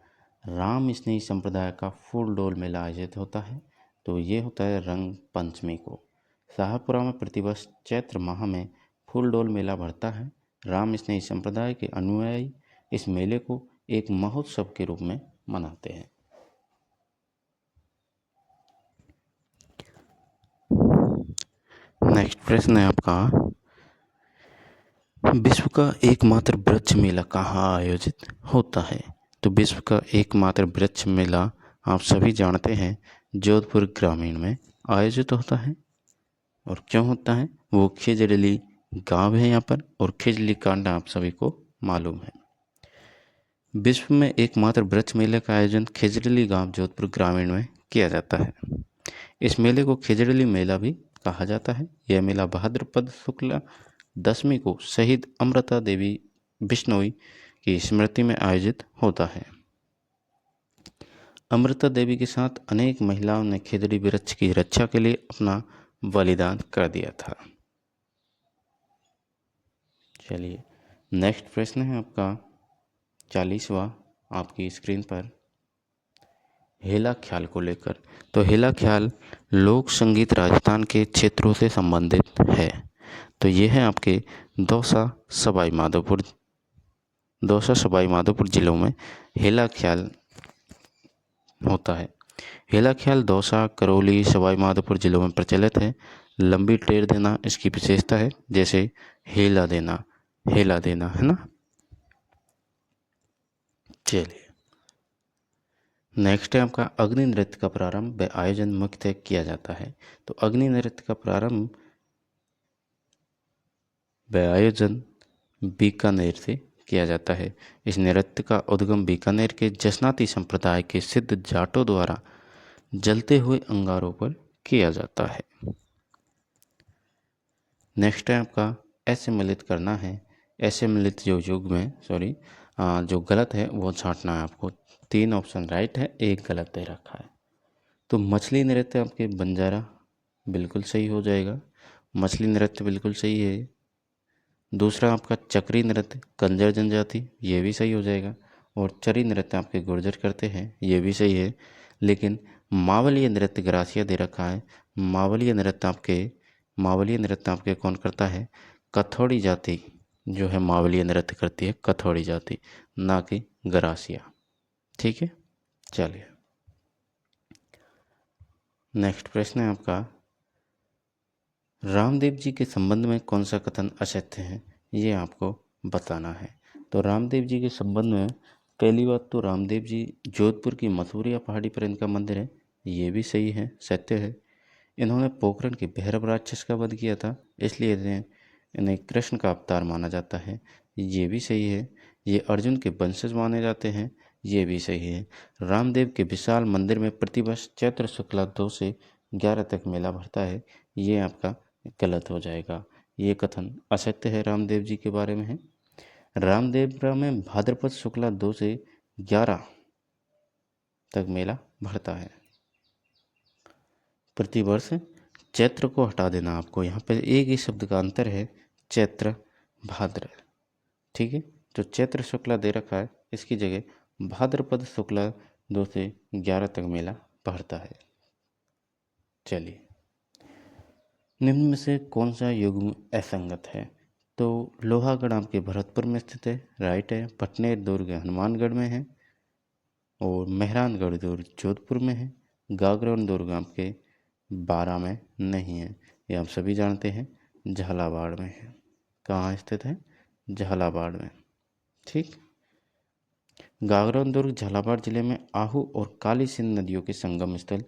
राम स्नेही संप्रदाय का फूल डोल मेला आयोजित होता है? तो ये होता है रंग पंचमी को। शाहपुरा में प्रतिवर्ष चैत्र माह में फूल डोल मेला भरता है। राम स्नेही संप्रदाय के अनुयायी इस मेले को एक महोत्सव के रूप में मनाते हैं। नेक्स्ट प्रश्न है आपका, विश्व का एकमात्र वृक्ष मेला कहाँ आयोजित होता है? तो विश्व का एकमात्र वृक्ष मेला आप सभी जानते हैं जोधपुर ग्रामीण में आयोजित होता है। और क्यों होता है? वो खिजड़ली गांव है यहाँ पर, और खिजड़ली कांड आप सभी को मालूम है। विश्व में एकमात्र वृक्ष मेले का आयोजन खिजड़ली गांव जोधपुर ग्रामीण में किया जाता है। इस मेले को खिजड़ली मेला भी कहा जाता है। यह मेला भाद्रपद शुक्ल दशमी को शहीद अमृता देवी बिश्नोई की स्मृति में आयोजित होता है। अमृता देवी के साथ अनेक महिलाओं ने खिजड़ी वृक्ष की रक्षा के लिए अपना बलिदान कर दिया था। चलिए नेक्स्ट प्रश्न है आपका 40वां आपकी स्क्रीन पर, हेला ख्याल को लेकर। तो हेला ख्याल लोक संगीत राजस्थान के क्षेत्रों से संबंधित है। तो ये है आपके दौसा सवाई माधोपुर जिलों में हेला ख्याल होता है। हेला ख्याल दौसा, करौली, सवाई माधोपुर जिलों में प्रचलित है। लंबी टेर देना इसकी विशेषता है, जैसे हेला देना है ना। चलिए नेक्स्ट है आपका अग्नि नृत्य का प्रारंभ व आयोजन मुख्यतः किया जाता है। तो अग्नि नृत्य का प्रारंभ व आयोजन बीकानेर से किया जाता है। इस नृत्य का उद्गम बीकानेर के जसनाती संप्रदाय के सिद्ध जाटों द्वारा जलते हुए अंगारों पर किया जाता है। नेक्स्ट है आपका ऐसे मिलित करना है। ऐसे मिलित जो युग में जो गलत है वो छांटना है आपको। 3 ऑप्शन राइट है, 1 गलत दे रखा है। तो मछली नृत्य आपके बंजारा बिल्कुल सही हो जाएगा, मछली नृत्य बिल्कुल सही है। दूसरा आपका चक्री नृत्य कंजर जनजाति, ये भी सही हो जाएगा। और चरी नृत्य आपके गुर्जर करते हैं, ये भी सही है। लेकिन मावलीय नृत्य ग्रासिया दे रखा है। मावलीय नृत्य आपके कौन करता है? कथौड़ी जाति जो है मावलीय नृत्य करती है, कथौड़ी जाति, ना कि ग्रासिया। ठीक है, चलिए नेक्स्ट प्रश्न है आपका, रामदेव जी के संबंध में कौन सा कथन असत्य है, ये आपको बताना है। तो रामदेव जी के संबंध में पहली बात तो रामदेव जी जोधपुर की मसूरिया पहाड़ी पर इनका मंदिर है, ये भी सही है, सत्य है। इन्होंने पोखरण के भैरव राक्षस का वध किया था, इसलिए इन्हें कृष्ण का अवतार माना जाता है, ये भी सही है। ये अर्जुन के वंशज माने जाते हैं, ये भी सही है। रामदेव के विशाल मंदिर में प्रतिवर्ष चैत्र शुक्ला 2 से 11 तक मेला भरता है, ये आपका गलत हो जाएगा। ये कथन असत्य है, रामदेव जी के बारे में है। रामदेवरा में भाद्रपद शुक्ला 2 से 11 तक मेला भरता है प्रतिवर्ष। चैत्र को हटा देना आपको, यहाँ पर एक ही शब्द का अंतर है, चैत्र भाद्र। ठीक है, जो चैत्र शुक्ला दे रखा है इसकी जगह भाद्रपद शुक्ला 2 से 11 तक मेला भरता है। चलिए, निम्न में से कौन सा युग्म असंगत है? तो लोहागढ़ आपके भरतपुर में स्थित है, राइट है। पटनेर दुर्ग हनुमानगढ़ में है, और मेहरानगढ़ दुर्ग जोधपुर में है। गागरोन दुर्ग आपके बारा में नहीं है, ये आप सभी जानते हैं, झालावाड़ में है। कहाँ स्थित है? झालावाड़ में। ठीक, गागरोन दुर्ग झालावाड़ जिले में आहू और काली सिंध नदियों के संगम स्थल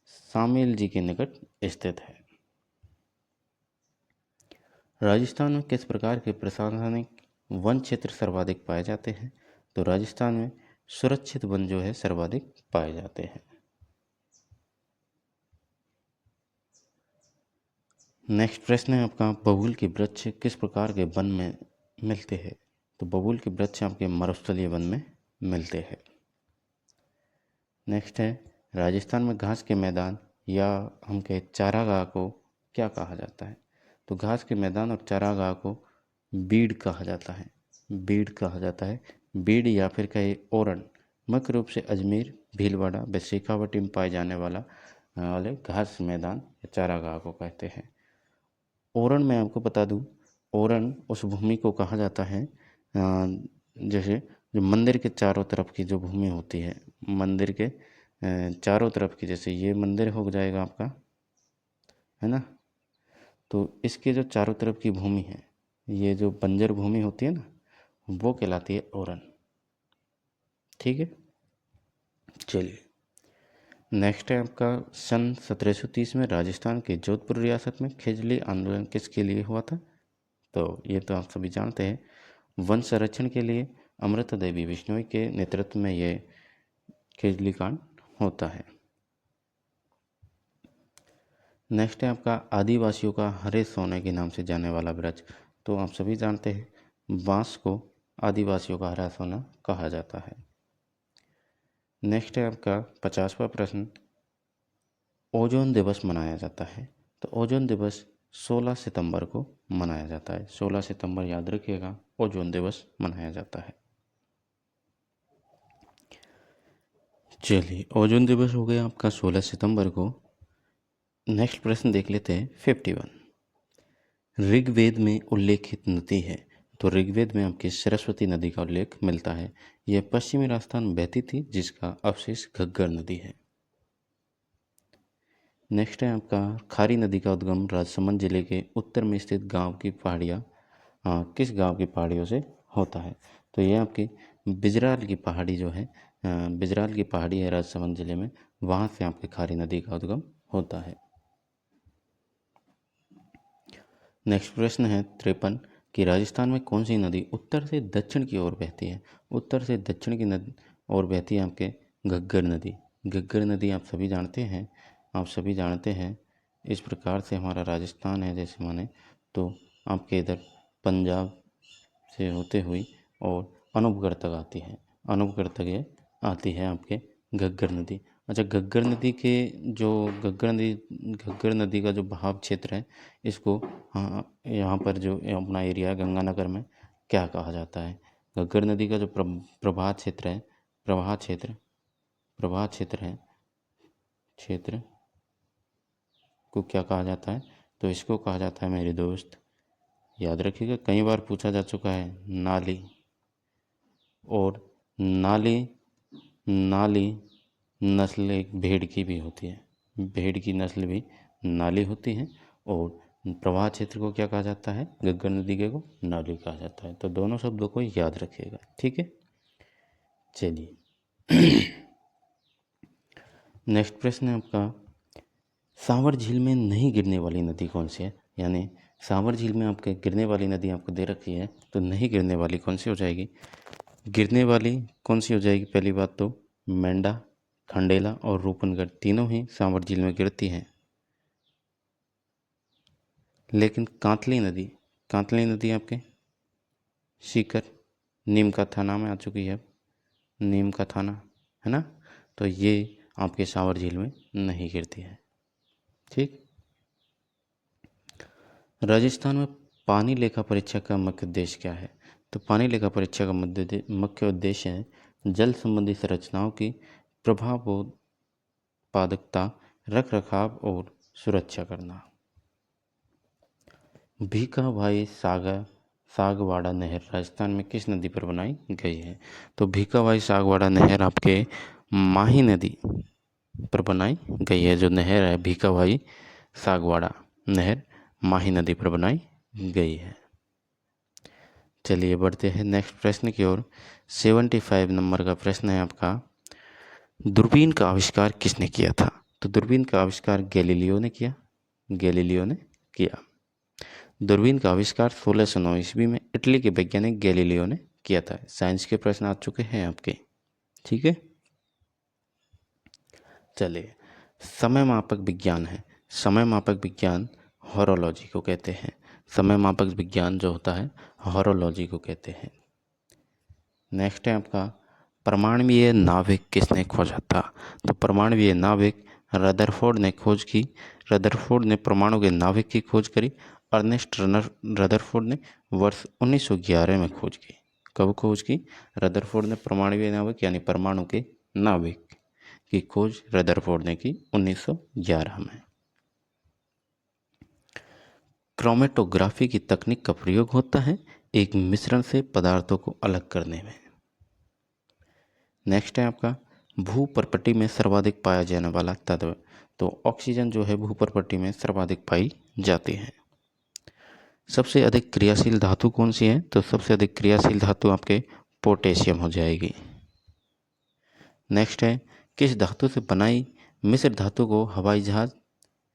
सामेल जी के निकट स्थित है। राजस्थान में किस प्रकार के प्रशासनिक वन क्षेत्र सर्वाधिक पाए जाते हैं? तो राजस्थान में सुरक्षित वन जो है सर्वाधिक पाए जाते हैं। नेक्स्ट प्रश्न है आपका, बबूल के वृक्ष किस प्रकार के वन में मिलते हैं? तो बबूल के वृक्ष आपके मरुस्थलीय वन में मिलते हैं। नेक्स्ट है, राजस्थान में घास के मैदान या हम कहें चारागाह को क्या कहा जाता है? तो घास के मैदान और चारागाह को बीड कहा जाता है, बीड कहा जाता है। बीड या फिर कहे ओरण मुख्य रूप से अजमेर, भीलवाड़ा व शेखावटी में पाए जाने वाले घास मैदान या चारागाह को कहते हैं। ओरण मैं आपको बता दूं, ओरण उस भूमि को कहा जाता है जैसे जो मंदिर के चारों तरफ की जो भूमि होती है, मंदिर के चारों तरफ की, जैसे ये मंदिर हो जाएगा आपका, है ना, तो इसके जो चारों तरफ की भूमि है, ये जो बंजर भूमि होती है ना, वो कहलाती है ओरण। ठीक है, चलिए नेक्स्ट है आपका, सन 1730 में राजस्थान के जोधपुर रियासत में खिजली आंदोलन किसके लिए हुआ था? तो ये तो आप सभी जानते हैं, वन संरक्षण के लिए अमृता देवी बिश्नोई के नेतृत्व में ये खिजली कांड होता है। नेक्स्ट है आपका, आदिवासियों का हरे सोने के नाम से जाने वाला वृक्ष। तो आप सभी जानते हैं, बांस को आदिवासियों का हरा सोना कहा जाता है। नेक्स्ट है आपका 50वां प्रश्न, ओजोन दिवस मनाया जाता है। तो ओजोन दिवस 16 सितंबर को मनाया जाता है, 16 सितंबर याद रखिएगा, ओजोन दिवस मनाया जाता है। चलिए, ओजोन दिवस हो गया आपका 16 सितंबर को। नेक्स्ट प्रश्न देख लेते हैं 51, ऋग्वेद में उल्लेखित नदी है। तो ऋग्वेद में आपकी सरस्वती नदी का उल्लेख मिलता है, यह पश्चिमी राजस्थान में बहती थी, जिसका अवशेष घग्गर नदी है। नेक्स्ट है आपका, खारी नदी का उद्गम राजसमंद जिले के उत्तर में स्थित गांव की पहाड़ियाँ किस गांव की पहाड़ियों से होता है? तो ये आपकी बिजराल की पहाड़ी जो है बिजराल की पहाड़ी है राजसमंद जिले में, वहाँ से आपके खारी नदी का उद्गम होता है। नेक्स्ट प्रश्न है 53 कि राजस्थान में कौन सी नदी उत्तर से दक्षिण की ओर बहती है। उत्तर से दक्षिण की नदी ओर बहती है आपके घग्गर नदी। घग्गर नदी आप सभी जानते हैं। इस प्रकार से हमारा राजस्थान है, जैसे माने तो आपके इधर पंजाब से होते हुई और अनूपगढ़ तक आती है। अनूपगढ़ तक ये आती है आपके घग्गर नदी। अच्छा, घग्गर नदी का जो बहाव क्षेत्र है, इसको यहाँ पर जो अपना एरिया है गंगानगर में, क्या कहा जाता है। घग्गर नदी का जो प्रवाह क्षेत्र को क्या कहा जाता है, तो इसको कहा जाता है मेरे दोस्त, याद रखिएगा, कई बार पूछा जा चुका है, नाली। और नाली नस्ल एक भेड़ की भी होती है, भेड़ की नस्ल भी नाली होती है। और प्रवाह क्षेत्र को क्या कहा जाता है, घग्गर नदी के को नाली कहा जाता है। तो दोनों शब्दों को याद रखिएगा, ठीक है। चलिए नेक्स्ट प्रश्न है आपका, सांवर झील में नहीं गिरने वाली नदी कौन सी है। यानी सांवर झील में आपके गिरने वाली नदी आपको दे रखी है, तो नहीं गिरने वाली कौन सी हो जाएगी। गिरने वाली कौन सी हो जाएगी, पहली बात तो मेंढा, खंडेला और रूपनगढ़ तीनों ही सांवर झील में गिरती हैं। लेकिन कांतली नदी आपके सीकर नीम का थाना में आ चुकी है, नीम का थाना है ना, तो ये आपके सांवर झील में नहीं गिरती है, ठीक। राजस्थान में पानी लेखा परीक्षा का मुख्य उद्देश्य क्या है। तो पानी लेखा परीक्षा का मुख्य उद्देश्य है जल संबंधी संरचनाओं की प्रभावोत्पादकता, रख रखाव और सुरक्षा करना। भीखा भाई सागवाड़ा नहर राजस्थान में किस नदी पर बनाई गई है। तो भीखा भाई सागवाड़ा नहर आपके माही नदी पर बनाई गई है। जो नहर है भीखा भाई सागवाड़ा नहर माही नदी पर बनाई गई है। चलिए बढ़ते हैं नेक्स्ट प्रश्न की ओर। 75 नंबर का प्रश्न है आपका, दूरबीन का आविष्कार किसने किया था। तो दूरबीन का आविष्कार गैलीलियो ने किया। दूरबीन का आविष्कार 1609 ईस्वी में इटली के वैज्ञानिक गैलीलियो ने किया था। साइंस के प्रश्न आ चुके हैं आपके, ठीक है। चलिए, समय मापक विज्ञान है। समय मापक विज्ञान हॉरोलॉजी को कहते हैं। समय मापक विज्ञान जो होता है हॉरोलॉजी को कहते हैं। नेक्स्ट है आपका, परमाणुवीय नाभिक किसने खोजा था। तो परमाणुवीय नाभिक रदरफोर्ड ने खोज की। रदरफोर्ड ने परमाणु के नाभिक की खोज करी। अर्नेस्ट रदरफोर्ड ने वर्ष 1911 में खोज की। कब खोज की, रदरफोर्ड ने परमाणुवीय नाभिक यानी परमाणु के नाभिक की खोज रदरफोर्ड ने की 1911 में। क्रोमेटोग्राफी की तकनीक का प्रयोग होता है एक मिश्रण से पदार्थों को अलग करने में। नेक्स्ट है आपका, भूपर्पटी में सर्वाधिक पाया जाने वाला तत्व। तो ऑक्सीजन जो है भूपर्पटी में सर्वाधिक पाई जाती है। सबसे अधिक क्रियाशील धातु कौन सी है। तो सबसे अधिक क्रियाशील धातु आपके पोटेशियम हो जाएगी। नेक्स्ट है, किस धातु से बनाई मिश्र धातु को हवाई जहाज,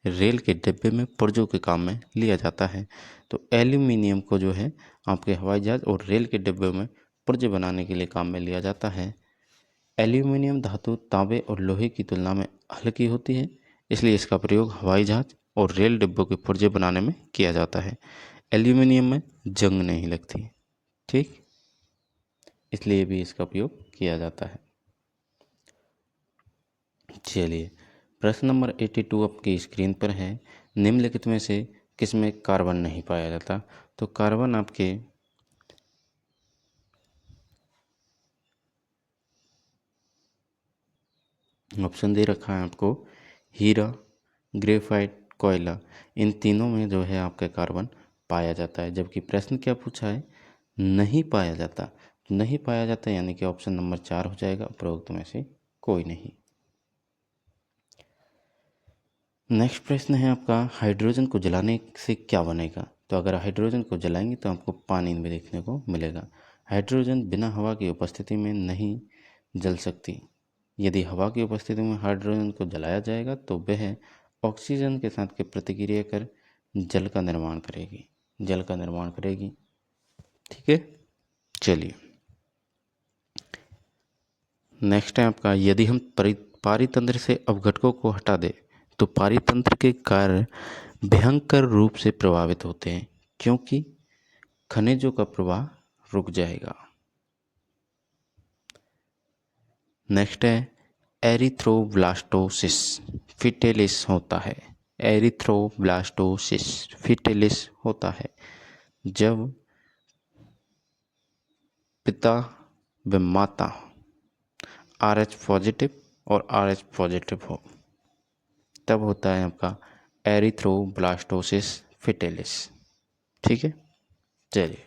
रेल के डिब्बे में पुर्जों के काम में लिया जाता है। तो एल्यूमिनियम को जो है आपके हवाई जहाज और रेल के डिब्बे में पुर्जे बनाने के लिए काम में लिया जाता है। एल्यूमिनियम धातु तांबे और लोहे की तुलना में हल्की होती है, इसलिए इसका प्रयोग हवाई जहाज और रेल डिब्बों के पुर्जे बनाने में किया जाता है। एल्यूमिनियम में जंग नहीं लगती, ठीक, इसलिए भी इसका उपयोग किया जाता है। चलिए, प्रश्न नंबर 82 आपकी स्क्रीन पर है। निम्नलिखित में से किसमें कार्बन नहीं पाया जाता। तो कार्बन आपके ऑप्शन दे रखा है आपको, हीरा, ग्रेफाइट, कोयला, इन तीनों में जो है आपका कार्बन पाया जाता है। जबकि प्रश्न क्या पूछा है, नहीं पाया जाता। नहीं पाया जाता यानी कि ऑप्शन नंबर 4 हो जाएगा, उपरोक्त में से कोई नहीं। नेक्स्ट प्रश्न है आपका, हाइड्रोजन को जलाने से क्या बनेगा। तो अगर हाइड्रोजन को जलाएंगे तो आपको पानी में देखने को मिलेगा। हाइड्रोजन बिना हवा की उपस्थिति में नहीं जल सकती। यदि हवा की उपस्थिति में हाइड्रोजन को जलाया जाएगा तो वह ऑक्सीजन के साथ के प्रतिक्रिया कर जल का निर्माण करेगी। ठीक है, चलिए नेक्स्ट है आपका, यदि हम पारितंत्र से अवघटकों को हटा दें तो पारितंत्र के कार्य भयंकर रूप से प्रभावित होते हैं क्योंकि खनिजों का प्रवाह रुक जाएगा। नेक्स्ट है एरिथ्रोब्लास्टोसिस फिटेलिस होता है। एरिथ्रोब्लास्टोसिस फिटेलिस होता है जब पिता व माता RH पॉजिटिव और RH पॉजिटिव हो, तब होता है आपका एरिथ्रोब्लास्टोसिस फिटेलिस। ठीक है, चलिए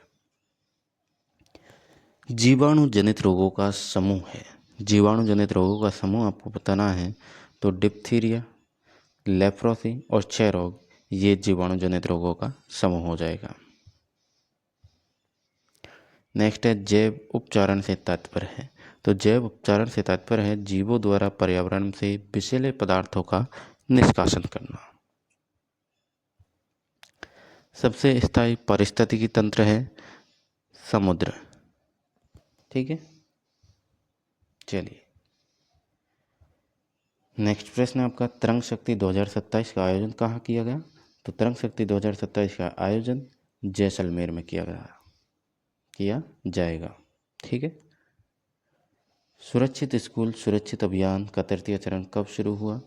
जीवाणु जनित रोगों का समूह है। जीवाणु जनित रोगों का समूह आपको बताना है तो डिप्थीरिया, लेप्रोसी और क्षय रोग, ये जीवाणु जनित रोगों का समूह हो जाएगा। नेक्स्ट है जैव उपचारण से तात्पर्य है। तो जैव उपचारण से तात्पर्य है जीवों द्वारा पर्यावरण से विषैले पदार्थों का निष्कासन करना। सबसे स्थायी पारिस्थितिकी तंत्र है समुद्र। ठीक है, चलिए नेक्स्ट प्रश्न है आपका, तरंग शक्ति 2027 का आयोजन कहाँ किया गया? तो तरंग शक्ति 2027 का आयोजन जैसलमेर में किया जाएगा। ठीक है, सुरक्षित स्कूल सुरक्षित अभियान का तृतीय चरण कब शुरू हुआ?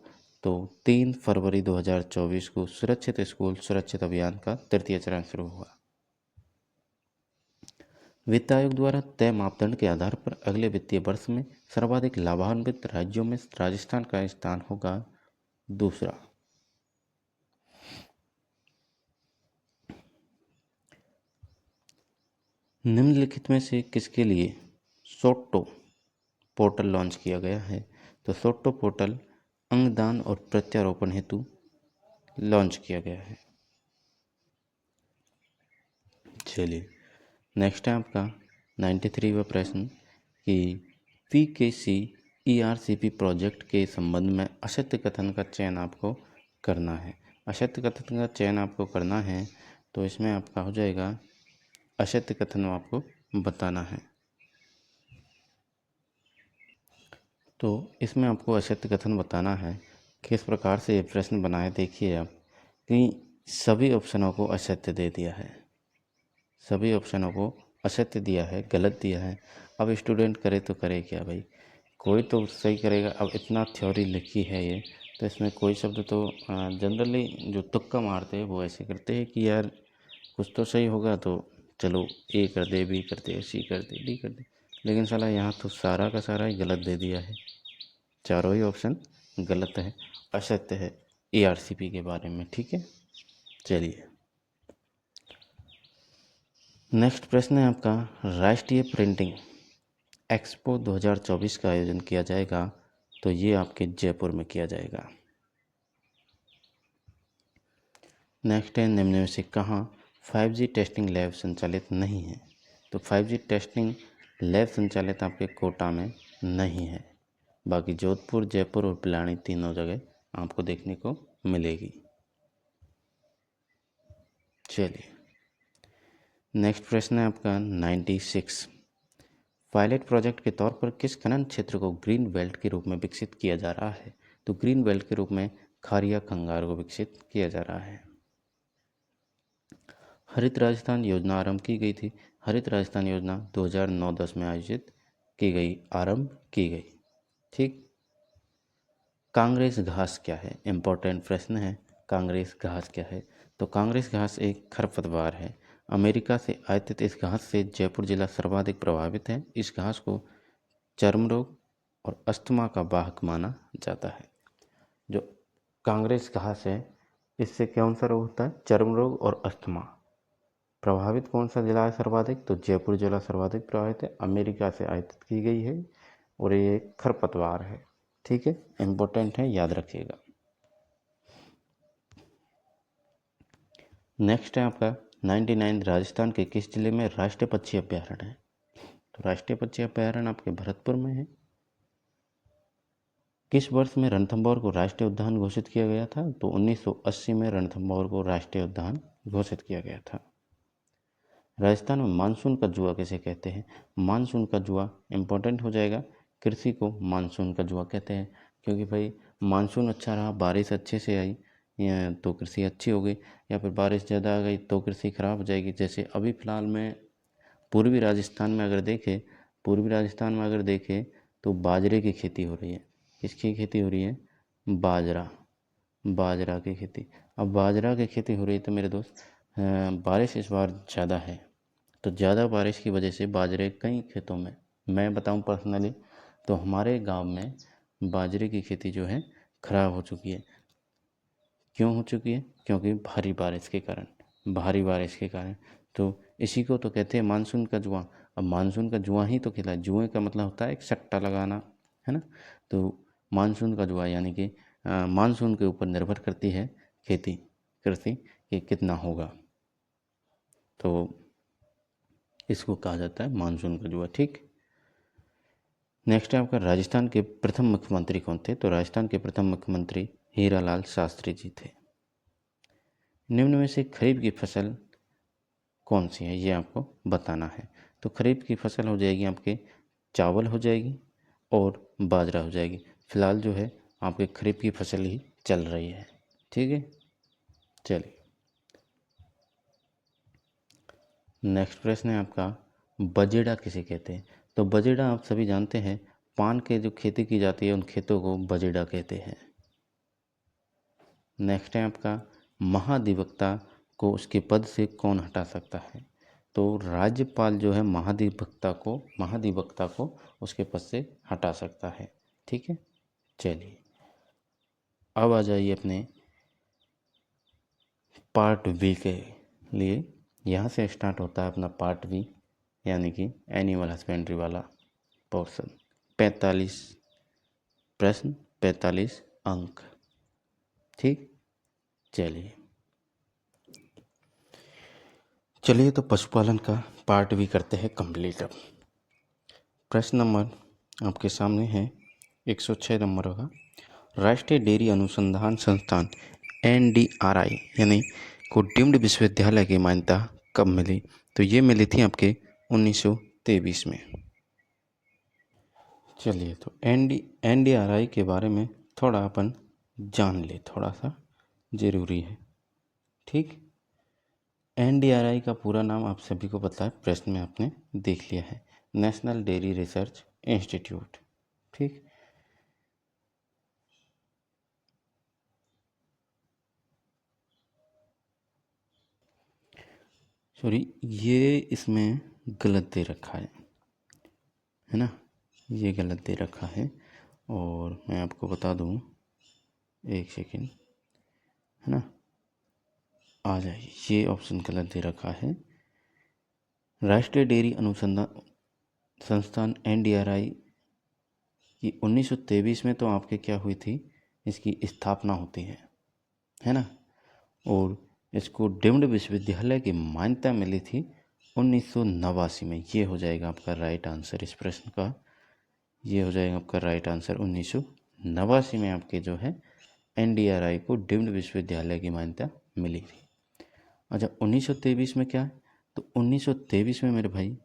तो 3 फरवरी 2024 को सुरक्षित स्कूल सुरक्षित अभियान का तृतीय चरण शुरू हुआ। वित्त आयोग द्वारा तय मापदंड के आधार पर अगले वित्तीय वर्ष में सर्वाधिक लाभान्वित राज्यों में राजस्थान का स्थान होगा दूसरा। निम्नलिखित में से किसके लिए सोट्टो पोर्टल लॉन्च किया गया है? तो सोट्टो पोर्टल अंगदान और प्रत्यारोपण हेतु लॉन्च किया गया है। चलिए नेक्स्ट है आपका 93वां प्रश्न कि PKC ERCP प्रोजेक्ट के संबंध में असत्य कथन का चयन आपको करना है। असत्य कथन का चयन आपको करना है तो इसमें आपका हो जाएगा असत्य कथन आपको बताना है। तो इसमें आपको असत्य कथन बताना है। किस प्रकार से ये प्रश्न बनाए देखिए आप कि सभी ऑप्शनों को असत्य दे दिया है, सभी ऑप्शनों को असत्य दिया है, गलत दिया है। अब स्टूडेंट करे तो करे क्या भाई, कोई तो सही करेगा। अब इतना थ्योरी लिखी है ये, तो इसमें कोई शब्द तो जनरली जो तुक्का मारते हैं वो ऐसे करते हैं कि यार कुछ तो सही होगा तो चलो ए कर दे, बी कर दे, सी कर दे, डी कर दे, लेकिन साला यहाँ तो सारा का सारा ही गलत दे दिया है। चारों ही ऑप्शन गलत है, असत्य है ERCP के बारे में। ठीक है, चलिए नेक्स्ट प्रश्न है आपका, राष्ट्रीय प्रिंटिंग एक्सपो 2024 का आयोजन किया जाएगा तो ये आपके जयपुर में किया जाएगा। नेक्स्ट है निम्न में से कहाँ 5G टेस्टिंग लैब संचालित नहीं है? तो 5G टेस्टिंग लैब संचालित आपके कोटा में नहीं है, बाकी जोधपुर, जयपुर और पिलानी तीनों जगह आपको देखने को मिलेगी। चलिए नेक्स्ट प्रश्न है आपका 96, पायलट प्रोजेक्ट के तौर पर किस खनन क्षेत्र को ग्रीन बेल्ट के रूप में विकसित किया जा रहा है? तो ग्रीन बेल्ट के रूप में खारिया खंगार को विकसित किया जा रहा है। हरित राजस्थान योजना आरंभ की गई थी। हरित राजस्थान योजना 2009-10 में आरंभ की गई। ठीक, कांग्रेस घास क्या है? इंपॉर्टेंट प्रश्न है, कांग्रेस घास क्या है? तो कांग्रेस घास एक खरपतवार है। अमेरिका से आयातित इस घास से जयपुर जिला सर्वाधिक प्रभावित है। इस घास को चर्म रोग और अस्थमा का वाहक माना जाता है। जो कांग्रेस घास है इससे कौन सा रोग होता है? चर्म रोग और अस्थमा। प्रभावित कौन सा जिला है सर्वाधिक? तो जयपुर जिला सर्वाधिक प्रभावित है। अमेरिका से आयातित की गई है और ये खरपतवार है। ठीक है, इम्पोर्टेंट है, याद रखिएगा। नेक्स्ट है आपका 99 राजस्थान के किस जिले में राष्ट्रीय पक्षी अभ्यारण्य है? तो राष्ट्रीय पक्षी अभ्यारण्य आपके भरतपुर में है। किस वर्ष में रणथंभौर को राष्ट्रीय उद्यान घोषित किया गया था? तो 1980 में रणथंभौर को राष्ट्रीय उद्यान घोषित किया गया था। राजस्थान में मानसून का जुआ किसे कहते हैं? मानसून का जुआ इम्पोर्टेंट हो जाएगा, कृषि को मानसून का जुआ कहते हैं, क्योंकि भाई मानसून अच्छा रहा, बारिश अच्छे से आई या तो कृषि अच्छी हो गई, या फिर बारिश ज़्यादा आ गई तो कृषि खराब हो जाएगी। जैसे अभी फ़िलहाल में पूर्वी राजस्थान में अगर देखें तो बाजरे की खेती हो रही है। किसकी खेती हो रही है? बाजरा की खेती। अब बाजरा की खेती हो रही है तो मेरे दोस्त बारिश इस बार ज़्यादा है, तो ज़्यादा बारिश की वजह से बाजरे कई खेतों में, मैं बताऊं पर्सनली तो हमारे गांव में बाजरे की खेती जो है ख़राब हो चुकी है। क्यों हो चुकी है? क्योंकि भारी बारिश के कारण। तो इसी को तो कहते हैं मानसून का जुआ। अब मानसून का जुआ ही तो खेला है। जुए का मतलब होता है एक सट्टा लगाना, है ना। तो मानसून का जुआ यानी कि मानसून के ऊपर निर्भर करती है खेती, कृषि कि कितना होगा, तो इसको कहा जाता है मानसून का जुआ। ठीक। नेक्स्ट है आपका, राजस्थान के प्रथम मुख्यमंत्री कौन थे? तो राजस्थान के प्रथम मुख्यमंत्री हीरालाल शास्त्री जी थे। निम्न में से खरीफ की फसल कौन सी है, ये आपको बताना है। तो खरीफ की फसल हो जाएगी आपके चावल हो जाएगी और बाजरा हो जाएगी। फिलहाल जो है आपके खरीफ की फसल ही चल रही है। ठीक है, चलिए नेक्स्ट प्रश्न है आपका, बजेड़ा किसे कहते हैं? तो बजेड़ा आप सभी जानते हैं, पान के जो खेती की जाती है उन खेतों को बजेड़ा कहते हैं। नेक्स्ट है आपका, महाधिवक्ता को उसके पद से कौन हटा सकता है? तो राज्यपाल जो है महाधिवक्ता को उसके पद से हटा सकता है। ठीक है, चलिए अब आ जाइए अपने पार्ट बी के लिए। यहाँ से स्टार्ट होता है अपना पार्ट बी, यानी कि एनिमल हस्बेंड्री वाला पोर्शन। 45 प्रश्न, 45 अंक। ठीक, चलिए तो पशुपालन का पार्ट भी करते हैं कंप्लीट। अब प्रश्न नंबर आपके सामने है 106 नंबर होगा, राष्ट्रीय डेयरी अनुसंधान संस्थान NDRI यानी को डीम्ड विश्वविद्यालय की मान्यता कब मिली? तो ये मिली थी आपके 1923 में। चलिए तो NDRI के बारे में थोड़ा अपन जान ले, थोड़ा सा ज़रूरी है। ठीक, NDRI का पूरा नाम आप सभी को पता है, प्रश्न में आपने देख लिया है, नेशनल डेयरी रिसर्च इंस्टीट्यूट। ठीक, सॉरी ये इसमें गलत दे रखा है ना, ये गलत दे रखा है, और मैं आपको बता दूं, एक सेकेंड, है ना, आ जाइए, ये ऑप्शन गलत दे रखा है। राष्ट्रीय डेयरी अनुसंधान संस्थान NDRI की 1923 में तो आपके क्या हुई थी, इसकी स्थापना होती है ना, और इसको डीम्ड विश्वविद्यालय की मान्यता मिली थी 1989 में। ये हो जाएगा आपका राइट आंसर इस प्रश्न का, ये हो जाएगा आपका राइट आंसर। 1989 में आपके जो है NDRI को डीम्ड विश्वविद्यालय की मान्यता मिली थी। अच्छा 1923 में क्या है? तो 1923 में मेरे भाई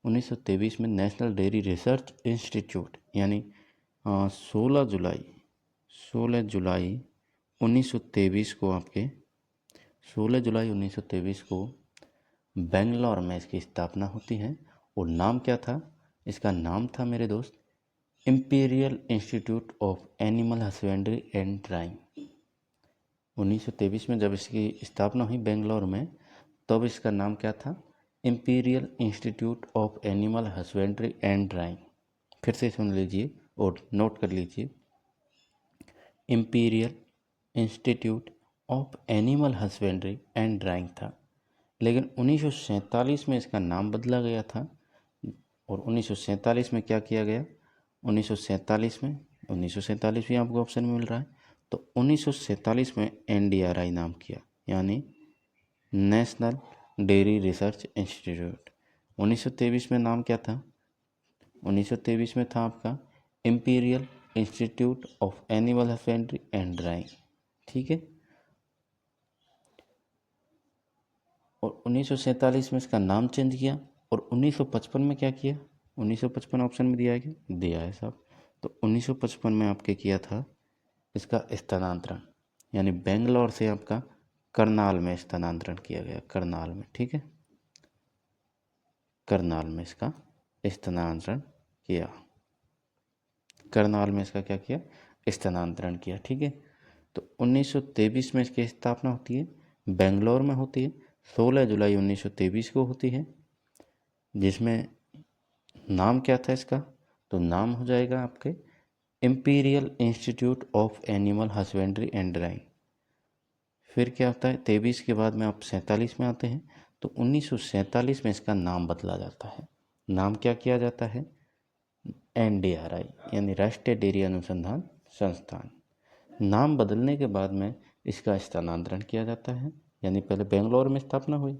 1923 में नेशनल डेयरी रिसर्च इंस्टीट्यूट यानी 16 जुलाई 1923 को आपके 16 जुलाई 1923 को बेंगलोर में इसकी स्थापना होती है। और नाम क्या था? इसका नाम था मेरे दोस्त imperial institute of animal husbandry and drawing. 1923 में जब इसकी स्थापना हुई बेंगलोर में, तब इसका नाम क्या था? Imperial institute of animal husbandry and drawing. फिर से सुन लीजिए और नोट कर लीजिए, imperial institute of animal husbandry and drawing था। लेकिन 1947 में इसका नाम बदला गया था। और 1947 में क्या किया गया? 1947 भी आपको ऑप्शन में मिल रहा है, तो 1947 में NDRI नाम किया, यानी नेशनल डेयरी रिसर्च इंस्टीट्यूट। 1923 में नाम क्या था? 1923 में था आपका imperial institute of animal husbandry and drawing, ठीक है। और 1947 में इसका नाम चेंज किया, और 1955 में क्या किया, 1955 ऑप्शन में दिया है क्या, दिया है साहब। तो 1955 में आपके किया था इसका स्थानांतरण, यानी बेंगलोर से आपका करनाल में स्थानांतरण किया गया, करनाल में, ठीक है, करनाल में इसका स्थानांतरण किया, करनाल में इसका क्या किया, स्थानांतरण किया, ठीक है। तो 1923 में इसकी स्थापना होती है, बेंगलोर में होती है, 16 जुलाई 1923 को होती है, जिसमें नाम क्या था इसका, तो नाम हो जाएगा आपके imperial institute of animal husbandry and drawing. फिर क्या होता है, 23 के बाद में आप 47 में आते हैं, तो 1947 में इसका नाम बदला जाता है। नाम क्या किया जाता है, NDRI यानी राष्ट्रीय डेयरी अनुसंधान संस्थान। नाम बदलने के बाद में इसका स्थानांतरण किया जाता है, यानी पहले बेंगलोर में स्थापना हुई,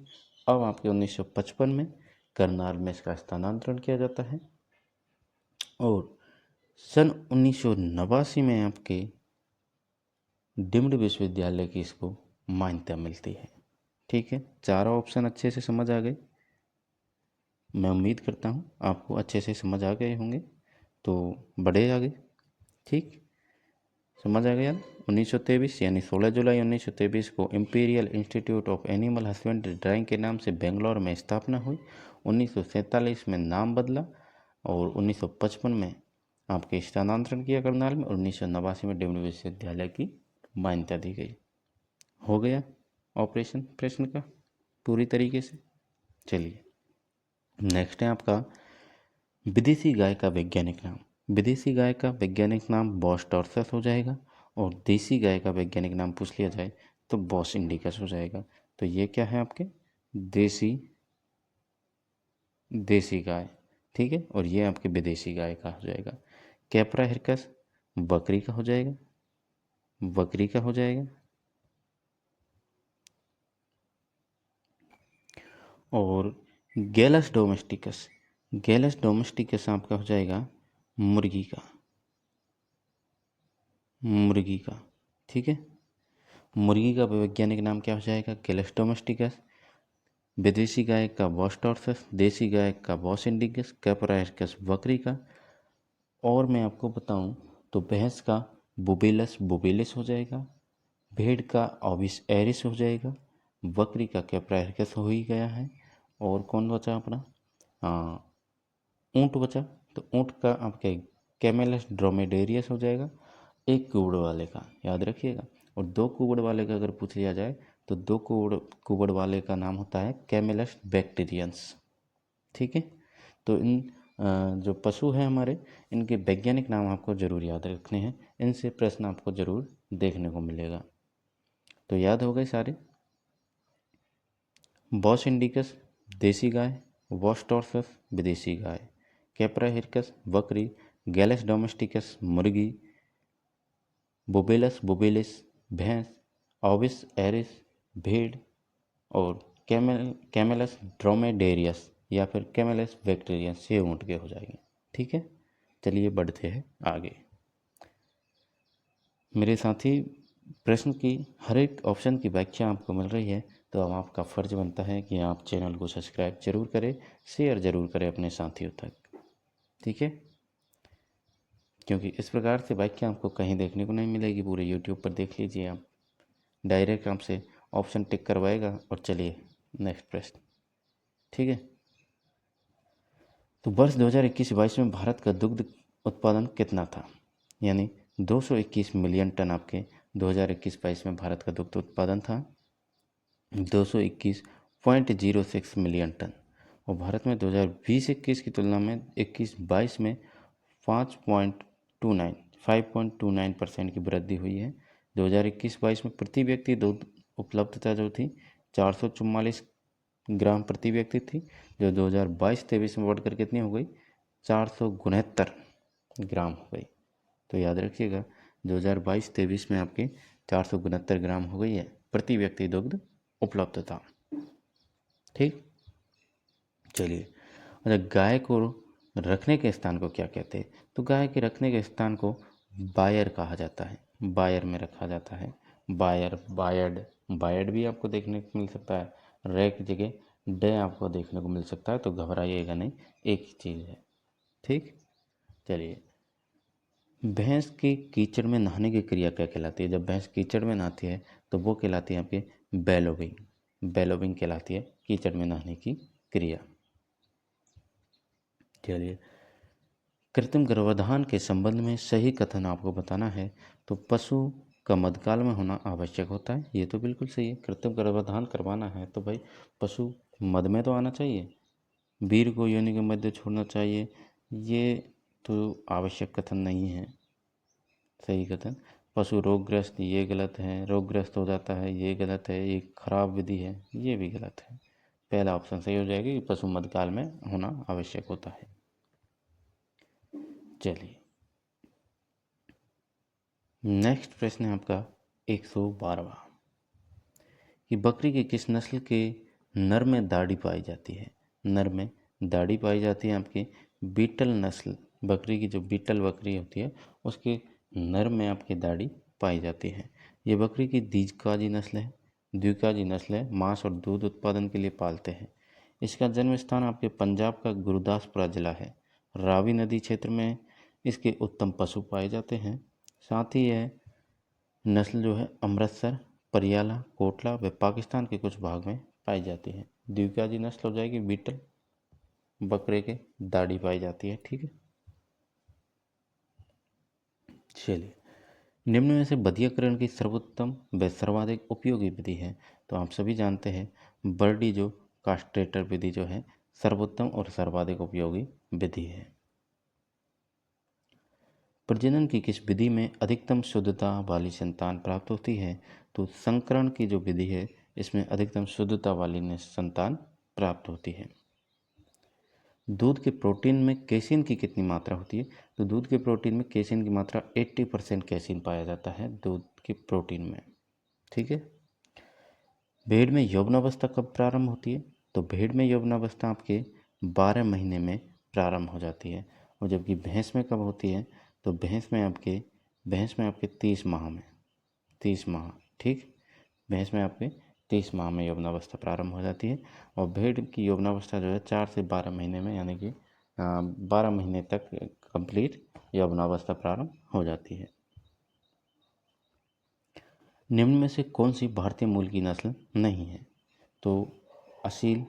अब आपके 1955 में करनाल में इसका स्थानांतरण किया जाता है, और सन 1989 में आपके डीम्ड विश्वविद्यालय की इसको मान्यता मिलती है, ठीक है। चारों ऑप्शन अच्छे से समझ आ गए, मैं उम्मीद करता हूँ आपको अच्छे से समझ आ गए होंगे, तो बढ़े आगे, ठीक, समझ आ गया। 1923 यानी 16 जुलाई 1923 को imperial institute of animal husbandry drawing के नाम से बेंगलोर में स्थापना हुई, 1947 में नाम बदला, और 1955 में आपके स्थानांतरण किया करनाल में, और 1989 में डीम्ड विश्वविद्यालय की मान्यता दी गई। हो गया ऑपरेशन प्रश्न का पूरी तरीके से। चलिए नेक्स्ट है आपका विदेशी गाय का वैज्ञानिक नाम। विदेशी गाय का वैज्ञानिक नाम बॉस टॉरसस हो जाएगा, और देसी गाय का वैज्ञानिक नाम पूछ लिया जाए तो बॉस इंडिकस हो जाएगा। तो ये क्या है आपके देसी गाय, ठीक है, और ये आपके विदेशी गाय का हो जाएगा। कैप्रा हिरकस बकरी का हो जाएगा, बकरी का हो जाएगा। और गैलस डोमेस्टिकस, गैलस डोमेस्टिकस आपका हो जाएगा मुर्गी का, मुर्गी का, ठीक है। मुर्गी का वैज्ञानिक नाम क्या हो जाएगा, गैलस डोमेस्टिकस। विदेशी गाय का बॉस टॉरसस, देसी गाय का बॉस इंडिकस, कैप्रा हिरकस बकरी का। और मैं आपको बताऊं तो भैंस का बुबेलस बुबेलिस हो जाएगा, भेड़ का ऑबिस एरिस हो जाएगा, बकरी का कैप्रा हिरकस हो ही गया है, और कौन बचा अपना, ऊँट बचा। तो ऊँट का आपके कैमेलस ड्रोमेडेरियस हो जाएगा, एक कुबड़ वाले का, याद रखिएगा। और दो कुबड़ वाले का अगर पूछ लिया जाए तो दो कुबड़ वाले का नाम होता है कैमेलस बैक्टीरियंस, ठीक है। तो इन जो पशु हैं हमारे, इनके वैज्ञानिक नाम आपको जरूर याद रखने हैं, इनसे प्रश्न आपको जरूर देखने को मिलेगा। तो याद हो गए सारे। बॉस इंडिकस देसी गाय, बॉस टॉरसस विदेशी गाय, कैप्रा हिरकस बकरी, गैलस डोमेस्टिकस मुर्गी, बुबेलस बुबेलिस भैंस, ऑविस एरिस भेड़, और कैमेलस ड्रोमेडेरियस या फिर कैमेलस बैक्टीरियस ये ऊँट के हो जाएंगे, ठीक है। चलिए बढ़ते हैं आगे। मेरे साथी, प्रश्न की हर एक ऑप्शन की व्याख्या आपको मिल रही है, तो अब आपका फ़र्ज बनता है कि आप चैनल को सब्सक्राइब जरूर करें, शेयर जरूर करें अपने साथियों तक, ठीक है। क्योंकि इस प्रकार से व्याख्या आपको कहीं देखने को नहीं मिलेगी, पूरे यूट्यूब पर देख लीजिए आप, डायरेक्ट आपसे ऑप्शन टिक करवाएगा। और चलिए नेक्स्ट प्रश्न, ठीक है। तो वर्ष 2021-22 में भारत का दुग्ध उत्पादन कितना था, यानी 221 मिलियन टन आपके 2021-22 में भारत का दुग्ध उत्पादन था, 221.06 मिलियन टन। और भारत में 2020-21 की तुलना में 21-22 में 5.29% की वृद्धि हुई है। 2021-22 में प्रति व्यक्ति दूध उपलब्धता जो थी 444 ग्राम प्रति व्यक्ति थी, जो 2022-23 में बढ़कर कितनी हो गई, 469 ग्राम हो गई। तो याद रखिएगा 2022-23 में आपके 469 ग्राम हो गई है प्रति व्यक्ति दुग्ध उपलब्धता, ठीक। चलिए, अच्छा गाय को रखने के स्थान को क्या कहते हैं, तो गाय के रखने के स्थान को बायर कहा जाता है, बायर में रखा जाता है। बायर, बायर्ड, बायर्ड भी आपको देखने को मिल सकता है। रे की जगह डे आपको देखने को मिल सकता है, तो घबराइएगा नहीं, एक ही चीज़ है। ठीक, चलिए। भैंस के कीचड़ में नहाने की क्रिया क्या कहलाती है? जब भैंस कीचड़ में नहाती है तो वो कहलाती है आपकी बेलोविंग। बेलोविंग कहलाती है कीचड़ में नहाने की क्रिया। चलिए, कृत्रिम गर्भाधान के संबंध में सही कथन आपको बताना है, तो पशु का मध्यकाल में होना आवश्यक होता है। ये तो बिल्कुल सही है। कृत्रिम गर्भाधान करवाना है तो भाई पशु मध में तो आना चाहिए, वीर्य को योनि के मध्य छोड़ना चाहिए, ये तो आवश्यक कथन नहीं है। सही कथन, पशु रोगग्रस्त, ये गलत है। रोगग्रस्त हो जाता है, ये गलत है, ये खराब विधि है, ये भी गलत है। पहला ऑप्शन सही हो जाएगा कि पशु मध्यकाल में होना आवश्यक होता है। चलिए, नेक्स्ट प्रश्न है आपका 112वां कि बकरी की किस नस्ल के नर में दाढ़ी पाई जाती है? नर में दाढ़ी पाई जाती है आपकी बीटल नस्ल, बकरी की जो बीटल बकरी होती है उसके नर में आपकी दाढ़ी पाई जाती है। ये बकरी की द्विकाजी नस्ल है, द्विकाजी नस्ल है, मांस और दूध उत्पादन के लिए पालते हैं। इसका जन्म स्थान आपके पंजाब का गुरदासपुरा जिला है। रावी नदी क्षेत्र में इसके उत्तम पशु पाए जाते हैं। साथ ही यह नस्ल जो है अमृतसर, परियाला, कोटला व पाकिस्तान के कुछ भाग में पाई जाती है। द्विकाजी नस्ल हो जाएगी बीटल बकरे के दाढ़ी पाई जाती है। ठीक है, चलिए। निम्न में से बधियाकरण की सर्वोत्तम व सर्वाधिक उपयोगी विधि है? तो आप सभी जानते हैं बर्डी जो कास्ट्रेटर विधि जो है सर्वोत्तम और सर्वाधिक उपयोगी विधि है। प्रजनन की किस विधि में अधिकतम शुद्धता वाली संतान प्राप्त होती है? तो संकरण की जो विधि है इसमें अधिकतम शुद्धता वाली संतान प्राप्त होती है। दूध के प्रोटीन में केसिन की कितनी मात्रा होती है? तो दूध के प्रोटीन में केसिन की मात्रा 80% केसिन पाया जाता है दूध के प्रोटीन में। ठीक है, भेड़ में यौवनावस्था कब प्रारंभ होती है? तो भेड़ में यौवनावस्था आपके 12 महीने में प्रारंभ हो जाती है। और जबकि भैंस में कब होती है? तो भैंस में आपके 30 माह में, 30 माह। ठीक, भैंस में आपके 30 माह में यौवनावस्था प्रारंभ हो जाती है। और भेड़ की यौवनावस्था जो है 4 से 12 महीने में, यानी कि 12 महीने तक कंप्लीट यौवनावस्था प्रारंभ हो जाती है। निम्न में से कौन सी भारतीय मूल की नस्ल नहीं है? तो असील,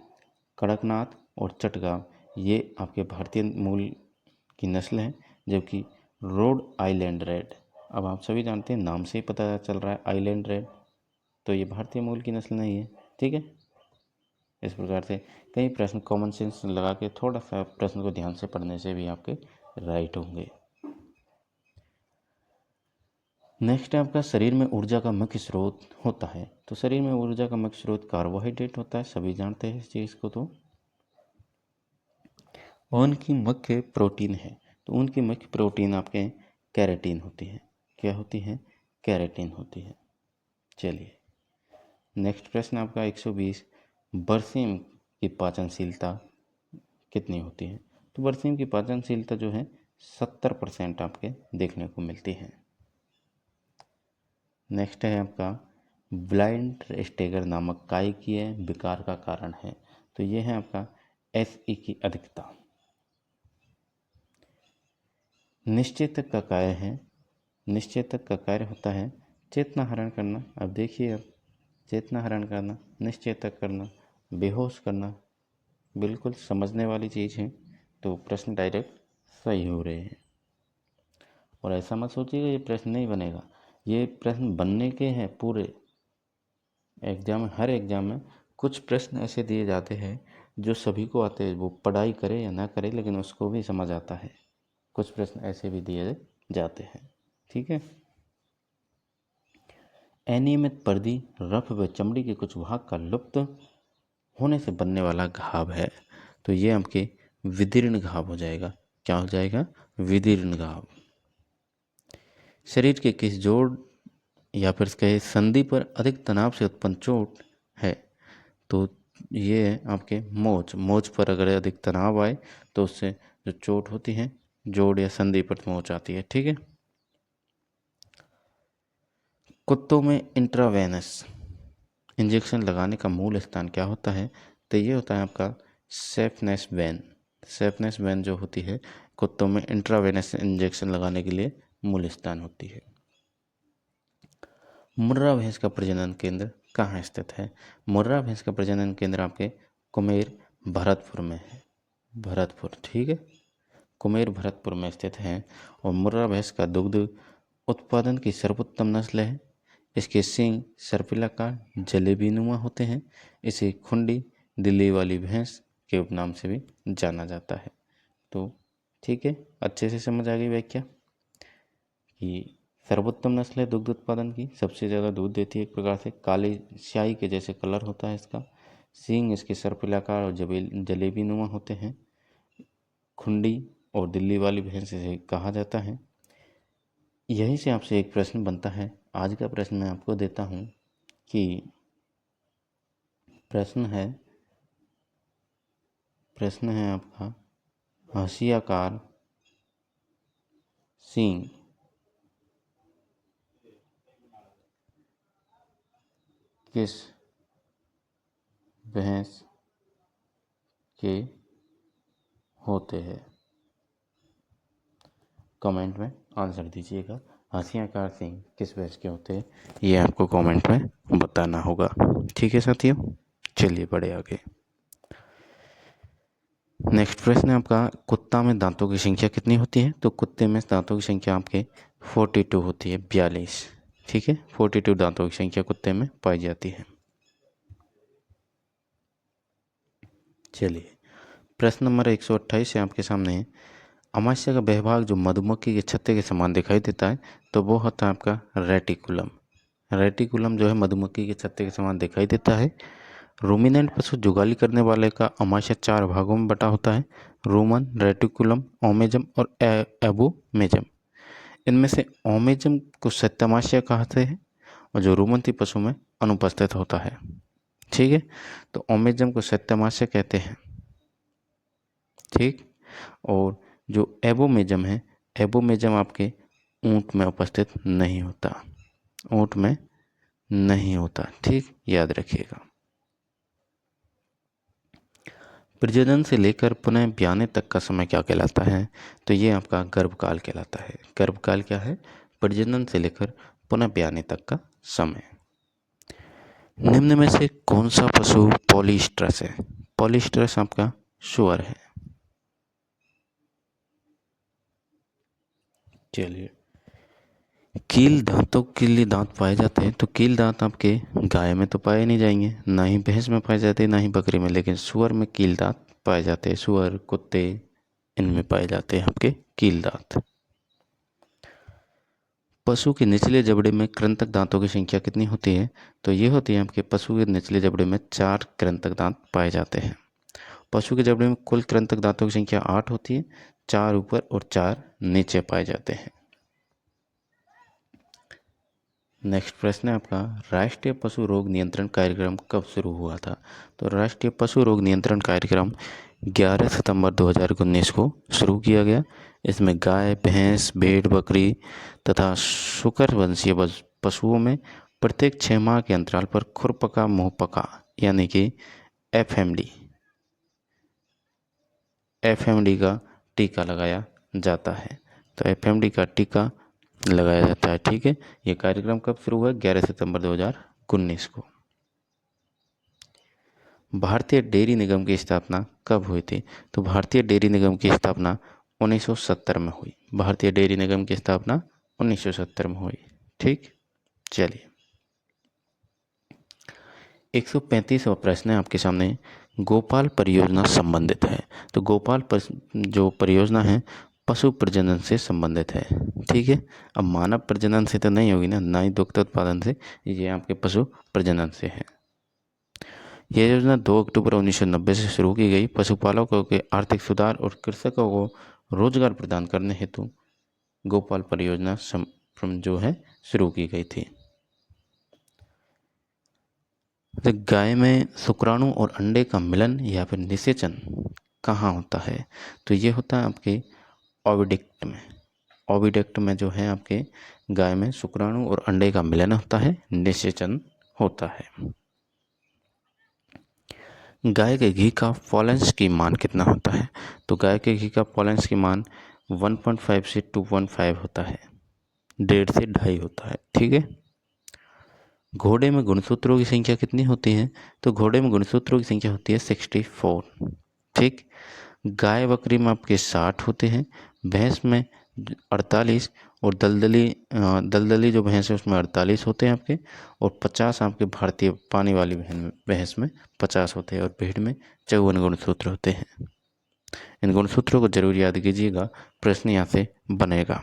कड़कनाथ और चटगांव ये आपके भारतीय मूल की नस्ल हैं। जबकि रोड आइलैंड रेड, अब आप सभी जानते हैं, नाम से ही पता चल रहा है आइलैंड रेड, तो ये भारतीय मूल की नस्ल नहीं है। ठीक है, इस प्रकार से कई प्रश्न कॉमन सेंस लगा के थोड़ा सा प्रश्न को ध्यान से पढ़ने से भी आपके राइट होंगे। नेक्स्ट है आपका शरीर में ऊर्जा का मुख्य स्रोत होता है? तो शरीर में ऊर्जा का मुख्य स्रोत कार्बोहाइड्रेट होता है, सभी जानते हैं इस चीज़ को। तो ऊन की मुख्य प्रोटीन है, तो ऊन की मुख्य प्रोटीन आपके कैरेटीन होती है। क्या होती है? कैरेटीन होती है। चलिए, नेक्स्ट प्रश्न आपका 120, बरसीम की पाचनशीलता कितनी होती है? तो बरसीम की पाचनशीलता जो है 70% आपके देखने को मिलती है। नेक्स्ट है आपका ब्लाइंड स्टेगर नामक कायिकीय विकार का कारण है? तो ये है आपका SE की अधिकता। निश्चेतक का कार्य है, निश्चेतक का कार्य होता है चेतना हरण करना। अब देखिए, अब चेतना हरण करना, निश्चेतक करना, बेहोश करना, बिल्कुल समझने वाली चीज़ है। तो प्रश्न डायरेक्ट सही हो रहे हैं। और ऐसा मत सोचिएगा ये प्रश्न नहीं बनेगा, ये प्रश्न बनने के हैं पूरे एग्जाम में। हर एग्जाम में कुछ प्रश्न ऐसे दिए जाते हैं जो सभी को आते हैं, वो पढ़ाई करे या ना करे लेकिन उसको भी समझ आता है। कुछ प्रश्न ऐसे भी दिए जाते हैं। ठीक है, अनियमित पर्दी, रफ व चमड़ी के कुछ भाग का लुप्त होने से बनने वाला घाव है। तो ये आपके विदीर्ण घाव हो जाएगा। क्या हो जाएगा? विदीर्ण घाव। शरीर के किस जोड़ या फिर कहे संधि पर अधिक तनाव से उत्पन्न चोट है? तो ये है आपके मोच। मोच पर अगर अधिक तनाव आए तो उससे जो चोट होती है, जोड़ या संधि पर मोच आती है। ठीक है, कुत्तों में इंट्रावेनस इंजेक्शन लगाने का मूल स्थान क्या होता है? तो ये होता है आपका सेफनेस वेन। सेफनेस वेन जो होती है कुत्तों में इंट्रावेनस इंजेक्शन लगाने के लिए मूल स्थान होती है। मुर्रा भैंस का प्रजनन केंद्र कहाँ स्थित है? मुर्रा भैंस का प्रजनन केंद्र आपके कुमेर भरतपुर में है। भरतपुर, ठीक है, कुमेर भरतपुर में स्थित है। और मुर्रा भैंस का दुग्ध उत्पादन की सर्वोत्तम नस्ल है। इसके सींग सर्पिलाकार जलेबीनुमा होते हैं। इसे खुंडी दिल्ली वाली भैंस के उपनाम से भी जाना जाता है। तो ठीक है, अच्छे से समझ आ गई व्याख्या कि सर्वोत्तम नस्ल है दुग्ध उत्पादन की, सबसे ज़्यादा दूध देती है, एक प्रकार से काली स्याही के जैसे कलर होता है इसका। सींग इसके सर्पिलाकार और जलेबी नुमा होते हैं। खुंडी और दिल्ली वाली भैंस इसे कहा जाता है। यहीं से आपसे एक प्रश्न बनता है। आज का प्रश्न मैं आपको देता हूँ कि प्रश्न है आपका हाशियाकार सींग किस भैंस के होते हैं? कमेंट में आंसर दीजिएगा। हाशियाकार सींग किस भैंस के होते हैं, ये आपको कमेंट में बताना होगा। ठीक है साथियों, चलिए बढ़े आगे। नेक्स्ट प्रश्न है आपका, कुत्ता में दांतों की संख्या कितनी होती है? तो कुत्ते में दांतों की संख्या आपके 42 होती है, 42। ठीक है, 42 दांतों की संख्या कुत्ते में पाई जाती है। चलिए प्रश्न नंबर 128 है आपके सामने है। अमाशय का वह भाग जो मधुमक्खी के छत्ते के समान दिखाई देता है तो वो होता है आपका रेटिकुलम। रेटिकुलम जो है मधुमक्खी के छत्ते के समान दिखाई देता है। रूमिनेंट पशु जुगाली करने वाले का अमाशय 4 भागों में बटा होता है, रूमन, रेटिकुलम, ओमेजम और एबोमेजम। इनमें से ओमेजम को सत्यमाशय कहते हैं और जो रूमंती पशु में अनुपस्थित होता है। ठीक है, तो ओमेजम को सत्यमाशय कहते हैं। ठीक, और जो एबोमेजम है, एबोमेजम आपके ऊंट में उपस्थित नहीं होता, ऊंट में नहीं होता। ठीक, याद रखिएगा। प्रजनन से लेकर पुनः ब्याने तक का समय क्या कहलाता है? तो ये आपका गर्भकाल कहलाता है। गर्भकाल क्या है? प्रजनन से लेकर पुनः ब्याने तक का समय। निम्न में से कौन सा पशु पॉलीस्ट्रस है? पॉलीस्ट्रस आपका सूअर है। चलिए, कील दांतों के लिए दांत पाए जाते हैं तो कील दांत आपके गाय में तो पाए नहीं जाएंगे, ना ही भैंस में पाए जाते हैं, ना ही बकरी में, लेकिन सूअर में कील दांत पाए जाते हैं। सूअर, कुत्ते, इनमें पाए जाते हैं आपके कील दांत। पशु के निचले जबड़े में कृंतक दांतों की संख्या कितनी होती है? तो ये होती है आपके पशु के निचले जबड़े में 4 कृंतक दांत पाए जाते हैं। पशु के जबड़े में कुल कृंतक दांतों की संख्या 8 होती है, 4 ऊपर और 4 नीचे पाए जाते हैं। नेक्स्ट प्रश्न है आपका, राष्ट्रीय पशु रोग नियंत्रण कार्यक्रम कब शुरू हुआ था? तो राष्ट्रीय पशु रोग नियंत्रण कार्यक्रम 11 सितंबर 2019 को शुरू किया गया। इसमें गाय, भैंस, भेड़, बकरी तथा शुकर वंशीय पशुओं में प्रत्येक 6 माह के अंतराल पर खुरपका मुंहपका यानी कि एफएमडी का टीका लगाया जाता है। तो एफएमडी का टीका लगाया जाता है। ठीक है, ये कार्यक्रम कब शुरू हुआ? 11 सितंबर 2019 को। भारतीय डेयरी निगम की स्थापना कब हुई थी? तो भारतीय डेयरी निगम की स्थापना 1970 में हुई। भारतीय डेयरी निगम की स्थापना 1970 में हुई। ठीक, चलिए 135वां प्रश्न है आपके सामने, गोपाल परियोजना संबंधित है। तो गोपाल जो परियोजना है पशु प्रजनन से संबंधित है। ठीक है, अब मानव प्रजनन से तो नहीं होगी ना ही दुग्ध उत्पादन से, ये आपके पशु प्रजनन से है। यह योजना 2 अक्टूबर 1990 से शुरू की गई। पशुपालकों के आर्थिक सुधार और कृषकों को रोजगार प्रदान करने हेतु गोपाल परियोजना जो है शुरू की गई थी। तो गाय में शुक्राणु और अंडे का मिलन या फिर निषेचन कहाँ होता है? तो ये होता है आपके ओविडक्ट में। ओविडक्ट में जो है आपके गाय में शुक्राणु और अंडे का मिलन होता है, निषेचन होता है। गाय के घी का फॉलेंस की मान कितना होता है? तो गाय के घी का फॉलेंस की मान 1.5 से 2.5 होता है, 1.5 से 2.5 होता है। ठीक है। घोड़े में गुणसूत्रों की संख्या कितनी होती है? तो घोड़े में गुणसूत्रों की संख्या होती है 64। ठीक। गाय बकरी में आपके 60 होते हैं, भैंस में 48 और दलदली जो भैंस है उसमें 48 होते हैं आपके, और 50 आपके भारतीय पानी वाली भैंस में 50 होते हैं, और भेड़ में 54 गुणसूत्र होते हैं। इन गुणसूत्रों को जरूर याद कीजिएगा, प्रश्न यहाँ से बनेगा।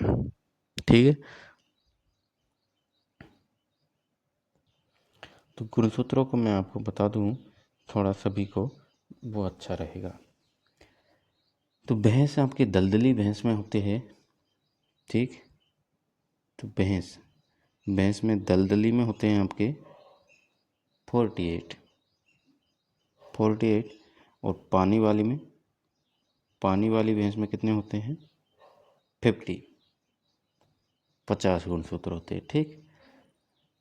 ठीक है। तो गुणसूत्रों को मैं आपको बता दूं थोड़ा सभी को, वो अच्छा रहेगा। तो भैंस आपके दलदली भैंस में होते हैं। ठीक। तो भैंस में दलदली में होते हैं आपके 48 और पानी वाली भैंस में कितने होते हैं? 50 गुणसूत्र होते हैं। ठीक।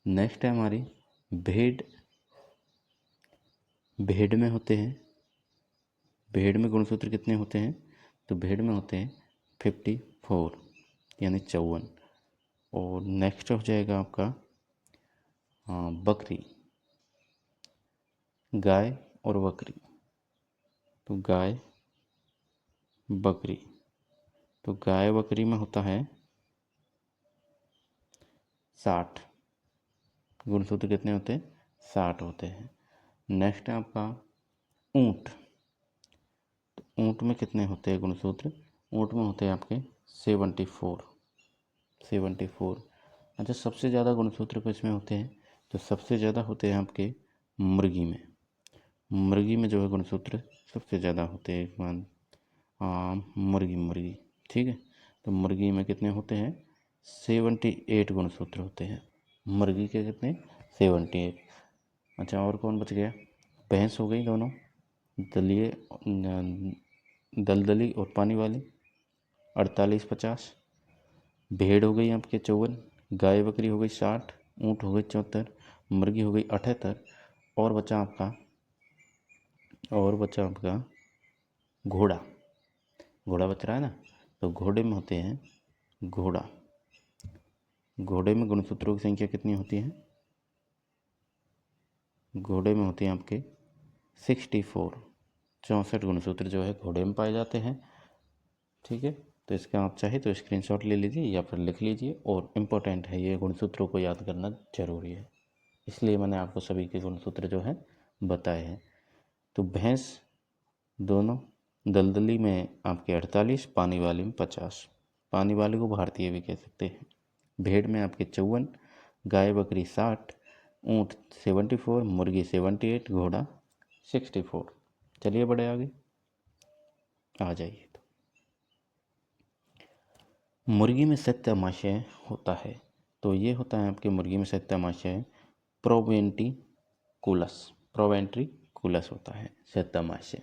नेक्स्ट है हमारी भेड़ में होते हैं। भेड़ में गुणसूत्र कितने होते हैं? तो भेड़ में होते हैं 54 यानी 54। और नेक्स्ट हो जाएगा आपका बकरी, गाय और बकरी। तो गाय बकरी में होता है 60 गुणसूत्र। कितने होते हैं? 60 होते हैं। नेक्स्ट है आपका ऊंट। तो ऊंट में कितने होते हैं गुणसूत्र? ऊंट में होते हैं आपके 74। अच्छा, सबसे ज़्यादा गुणसूत्र किसमें होते हैं? तो सबसे ज़्यादा होते हैं आपके मुर्गी में जो है गुणसूत्र सबसे ज़्यादा होते हैं। मुर्गी। ठीक है। तो मुर्गी में कितने होते हैं? 78 गुणसूत्र होते हैं। मुर्गी के कितने? 78। अच्छा, और कौन बच गया? भैंस हो गई दोनों, दलदली और पानी वाली, 48-50। भेड़ हो गई आपके 54, गाय बकरी हो गई 60, ऊँट हो गई 74, मुर्गी हो गई 78, और बचा आपका घोड़ा बच रहा है ना। तो घोड़े में होते हैं घोड़े में गुणसूत्रों की संख्या कितनी होती है? घोड़े में होती है आपके 64 गुणसूत्र जो है घोड़े में पाए जाते हैं। ठीक है। तो इसका आप चाहे तो स्क्रीनशॉट ले लीजिए या फिर लिख लीजिए, और इम्पोर्टेंट है, ये गुणसूत्रों को याद करना जरूरी है, इसलिए मैंने आपको सभी के गुणसूत्र जो है बताए हैं। तो भैंस दोनों दलदली में आपके 48, पानी वाली में 50, पानी वाली को भारतीय भी कह सकते हैं। भेड़ में आपके 54, गाय बकरी 60, ऊँट 74, मुर्गी 78, घोड़ा 64। चलिए बड़े आगे आ जाइए। तो मुर्गी में सत्यामाशय होता है। तो ये होता है आपके मुर्गी में सत्यामाशय प्रोवेंट्रिकुलस होता है सत्यामाशय।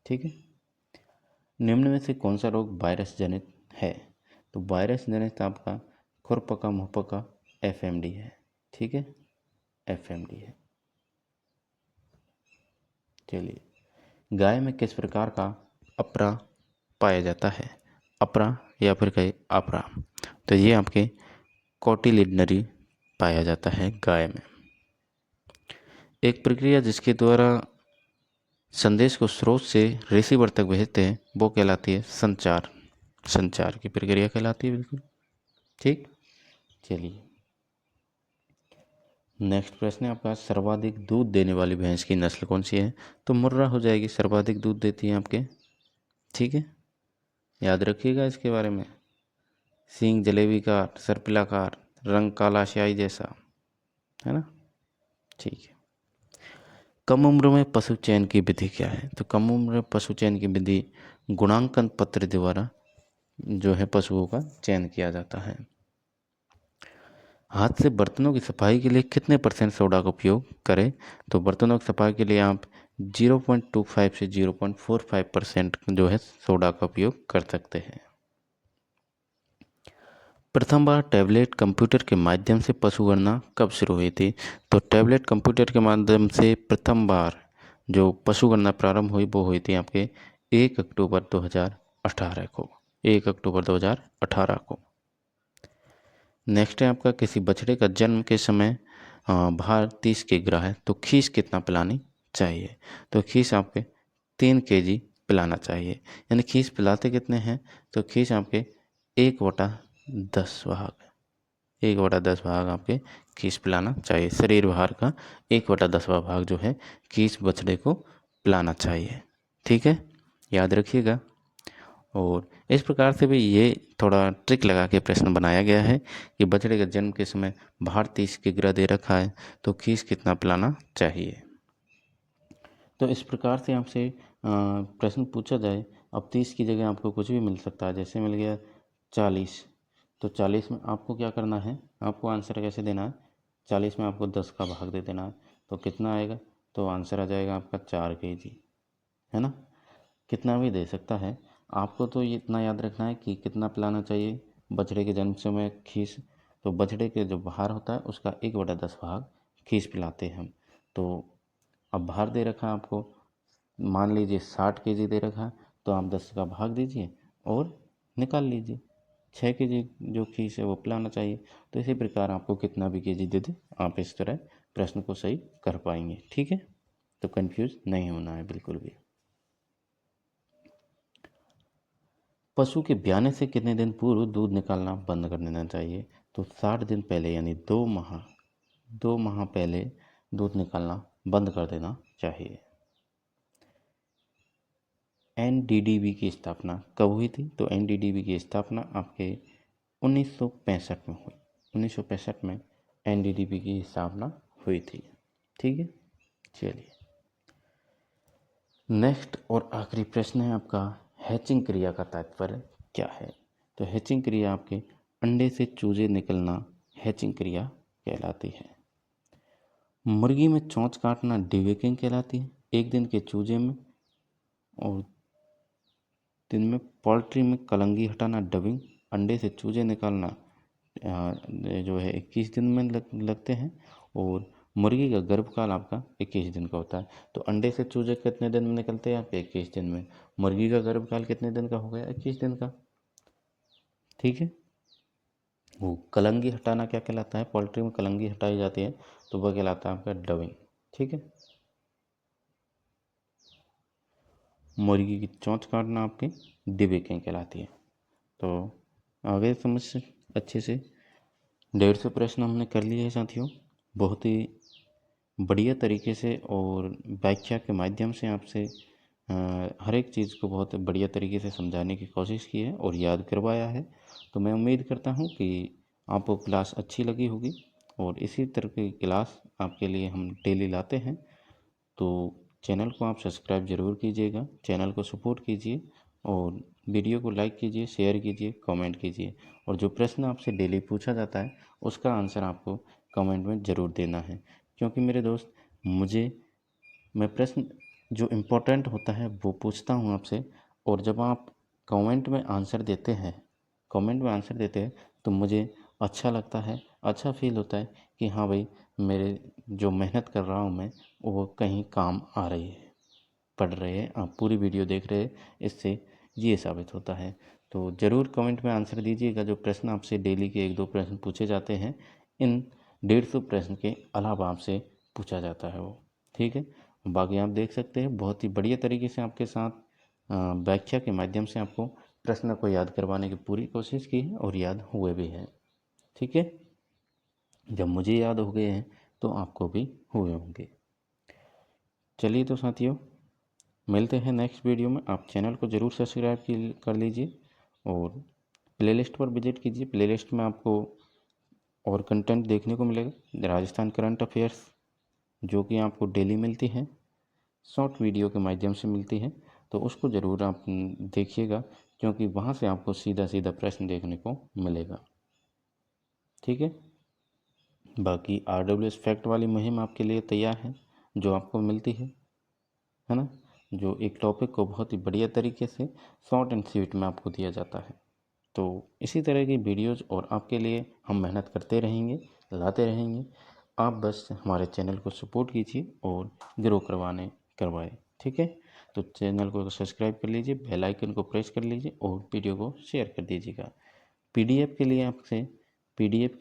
ठीक है। निम्न में से कौन सा रोग वायरस जनित है? तो वायरस जनित आपका खुरपका मुहपका FMD है। ठीक है, FMD है। चलिए, गाय में किस प्रकार का अपरा पाया जाता है? अपरा या फिर कहे अपरा, तो ये आपके कोटिलिडनरी पाया जाता है गाय में। एक प्रक्रिया जिसके द्वारा संदेश को स्रोत से रिसीवर तक भेजते हैं वो कहलाती है संचार की प्रक्रिया कहलाती है। बिल्कुल ठीक। चलिए, नेक्स्ट प्रश्न है आपका, सर्वाधिक दूध देने वाली भैंस की नस्ल कौन सी है? तो मुर्रा हो जाएगी, सर्वाधिक दूध देती है आपके। ठीक है, याद रखिएगा इसके बारे में। सींग जलेबीकार, सर्पिलाकार, रंग काला स्याही जैसा, है ना। ठीक है। कम उम्र में पशु चयन की विधि क्या है? तो कम उम्र में पशु चयन की विधि गुणांकन पत्र द्वारा जो है पशुओं का चयन किया जाता है। हाथ से बर्तनों की सफाई के लिए कितने % सोडा का उपयोग करें? तो बर्तनों की सफाई के लिए आप 0.25 से 0.45% जो है सोडा का उपयोग कर सकते हैं। प्रथम बार टैबलेट कंप्यूटर के माध्यम से पशु गणना कब शुरू हुई थी? तो टैबलेट कंप्यूटर के माध्यम से प्रथम बार जो पशु गणना प्रारंभ हुई वो हुई थी आपके 1 अक्टूबर 2018 को। 1 अक्टूबर 2018 को। नेक्स्ट है आपका, किसी बछड़े का जन्म के समय भार 30 किग्रा है तो खीस कितना पिलानी चाहिए? तो खीस आपके 3 kg पिलाना चाहिए। यानी खीस पिलाते कितने हैं? तो खीस आपके 1/10 भाग, 1/10 भाग आपके खीस पिलाना चाहिए। शरीर भार का 1/10वां भाग जो है खीस बछड़े को पिलाना चाहिए। ठीक है, याद रखिएगा। और इस प्रकार से भी ये थोड़ा ट्रिक लगा के प्रश्न बनाया गया है कि बछड़े के जन्म के समय भार 30 किग्रा दे रखा है तो खीस कितना पिलाना चाहिए। तो इस प्रकार से आपसे प्रश्न पूछा जाए, अब 30 की जगह आपको कुछ भी मिल सकता है। जैसे मिल गया 40, तो 40 में आपको क्या करना है, आपको आंसर कैसे देना है, 40 में आपको 10 का भाग दे देना है। तो कितना आएगा? तो आंसर आ जाएगा आपका 4 kg, है ना। कितना भी दे सकता है, आपको तो ये इतना याद रखना है कि कितना पिलाना चाहिए बछड़े के जन्म समय खीस। तो बछड़े के जो भार होता है उसका 1/10 भाग खीस पिलाते हैं हम। तो अब भार दे रखा है आपको, मान लीजिए 60 kg दे रखा है, तो आप 10 का भाग दीजिए और निकाल लीजिए। 6 kg जो खीस है वो पिलाना चाहिए। तो इसी प्रकार आपको कितना भी kg दे दे, आप इस तरह प्रश्न को सही कर पाएंगे। ठीक है, तो कंफ्यूज नहीं होना है बिल्कुल भी। पशु के ब्याने से कितने दिन पूर्व दूध निकालना बंद कर देना चाहिए? तो 60 दिन पहले, यानी 2 माह पहले दूध निकालना बंद कर देना चाहिए। एनडीडीबी की स्थापना कब हुई थी? तो एनडीडीबी की स्थापना आपके 1965 में हुई। 1965 में एनडीडीबी की स्थापना हुई थी। ठीक है, चलिए नेक्स्ट और आखिरी प्रश्न है आपका, हैचिंग क्रिया का तात्पर्य क्या है? तो हैचिंग क्रिया आपके अंडे से चूजे निकलना हैचिंग क्रिया कहलाती है। मुर्गी में चोंच काटना डिवेकिंग कहलाती है। एक दिन के चूजे में और दिन में पोल्ट्री में कलंगी हटाना डबिंग। अंडे से चूजे निकालना जो है 21 दिन में लगते हैं। और मुर्गी का गर्भकाल आपका 21 दिन का होता है। तो अंडे से चूजे कितने दिन में निकलते हैं आपके? 21 दिन में। मुर्गी का गर्भकाल कितने दिन का हो गया? 21 दिन का। ठीक है, वो कलंगी हटाना क्या कहलाता है? पोल्ट्री में कलंगी हटाई जाती है तो वह कहलाता है आपका डबिंग। ठीक है, मुर्गी की चोंच काटना आपकी डिबेकिंग कहलाती है। तो आगे समझ अच्छे से 150 प्रश्न हमने कर लिए हैं साथियों। बहुत ही बढ़िया तरीके से और व्याख्या के माध्यम से आपसे हर एक चीज़ को बहुत बढ़िया तरीके से समझाने की कोशिश की है और याद करवाया है। तो मैं उम्मीद करता हूँ कि आपको क्लास अच्छी लगी होगी और इसी तरह की क्लास आपके लिए हम डेली लाते हैं। तो चैनल को आप सब्सक्राइब ज़रूर कीजिएगा, चैनल को सपोर्ट कीजिए और वीडियो को लाइक कीजिए, शेयर कीजिए, कमेंट कीजिए। और जो प्रश्न आपसे डेली पूछा जाता है उसका आंसर आपको कमेंट में ज़रूर देना है। क्योंकि मेरे दोस्त, मैं प्रश्न जो इम्पोर्टेंट होता है वो पूछता हूँ आपसे, और जब आप कमेंट में आंसर देते हैं तो मुझे अच्छा लगता है, अच्छा फील होता है कि हाँ भाई, मेरे जो मेहनत कर रहा हूँ मैं वो कहीं काम आ रही है। पढ़ रहे हैं आप, पूरी वीडियो देख रहे हैं, इससे ये साबित होता है। तो ज़रूर कमेंट में आंसर दीजिएगा। जो प्रश्न आपसे डेली के 1-2 प्रश्न पूछे जाते हैं, इन 150 प्रश्न के अलावा आपसे पूछा जाता है वो। ठीक है, बाकी आप देख सकते हैं बहुत ही बढ़िया तरीके से आपके साथ व्याख्या के माध्यम से आपको प्रश्न को याद करवाने की पूरी कोशिश की है और याद हुए भी हैं। ठीक है, जब मुझे याद हो गए हैं तो आपको भी हुए होंगे। चलिए तो साथियों, मिलते हैं नेक्स्ट वीडियो में। आप चैनल को ज़रूर सब्सक्राइब कर लीजिए और प्लेलिस्ट पर विजिट कीजिए। प्लेलिस्ट में आपको और कंटेंट देखने को मिलेगा। राजस्थान करंट अफेयर्स जो कि आपको डेली मिलती है, शॉर्ट वीडियो के माध्यम से मिलती है, तो उसको ज़रूर आप देखिएगा, क्योंकि वहाँ से आपको सीधा सीधा प्रश्न देखने को मिलेगा। ठीक है, बाकी RWS फैक्ट वाली मुहिम आपके लिए तैयार है, जो आपको मिलती है ना, जो एक टॉपिक को बहुत ही बढ़िया तरीके से शॉर्ट एंड स्वीट में आपको दिया जाता है। तो इसी तरह की वीडियोज़ और आपके लिए हम मेहनत करते रहेंगे, लाते रहेंगे। आप बस हमारे चैनल को सपोर्ट कीजिए और ग्रो करवाएं, ठीक है। तो चैनल को सब्सक्राइब कर लीजिए, बेल आइकन को प्रेस कर लीजिए और वीडियो को शेयर कर दीजिएगा। पीडीएफ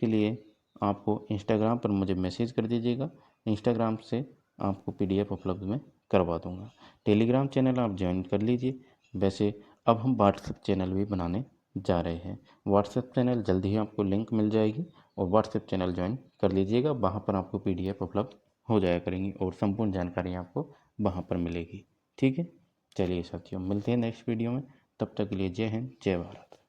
के लिए आपको इंस्टाग्राम पर मुझे मैसेज कर दीजिएगा। इंस्टाग्राम से आपको पीडीएफ उपलब्ध मैं करवा दूंगा। टेलीग्राम चैनल आप ज्वाइन कर लीजिए। वैसे अब हम व्हाट्सएप चैनल भी बनाने जा रहे हैं। व्हाट्सएप चैनल जल्दी ही आपको लिंक मिल जाएगी और व्हाट्सएप चैनल ज्वाइन कर लीजिएगा। वहाँ पर आपको पीडीएफ उपलब्ध हो जाया करेंगी और संपूर्ण जानकारी आपको वहाँ पर मिलेगी, ठीक है। चलिए साथियों, मिलते हैं नेक्स्ट वीडियो में। तब तक के लिए जय हिंद, जय भारत।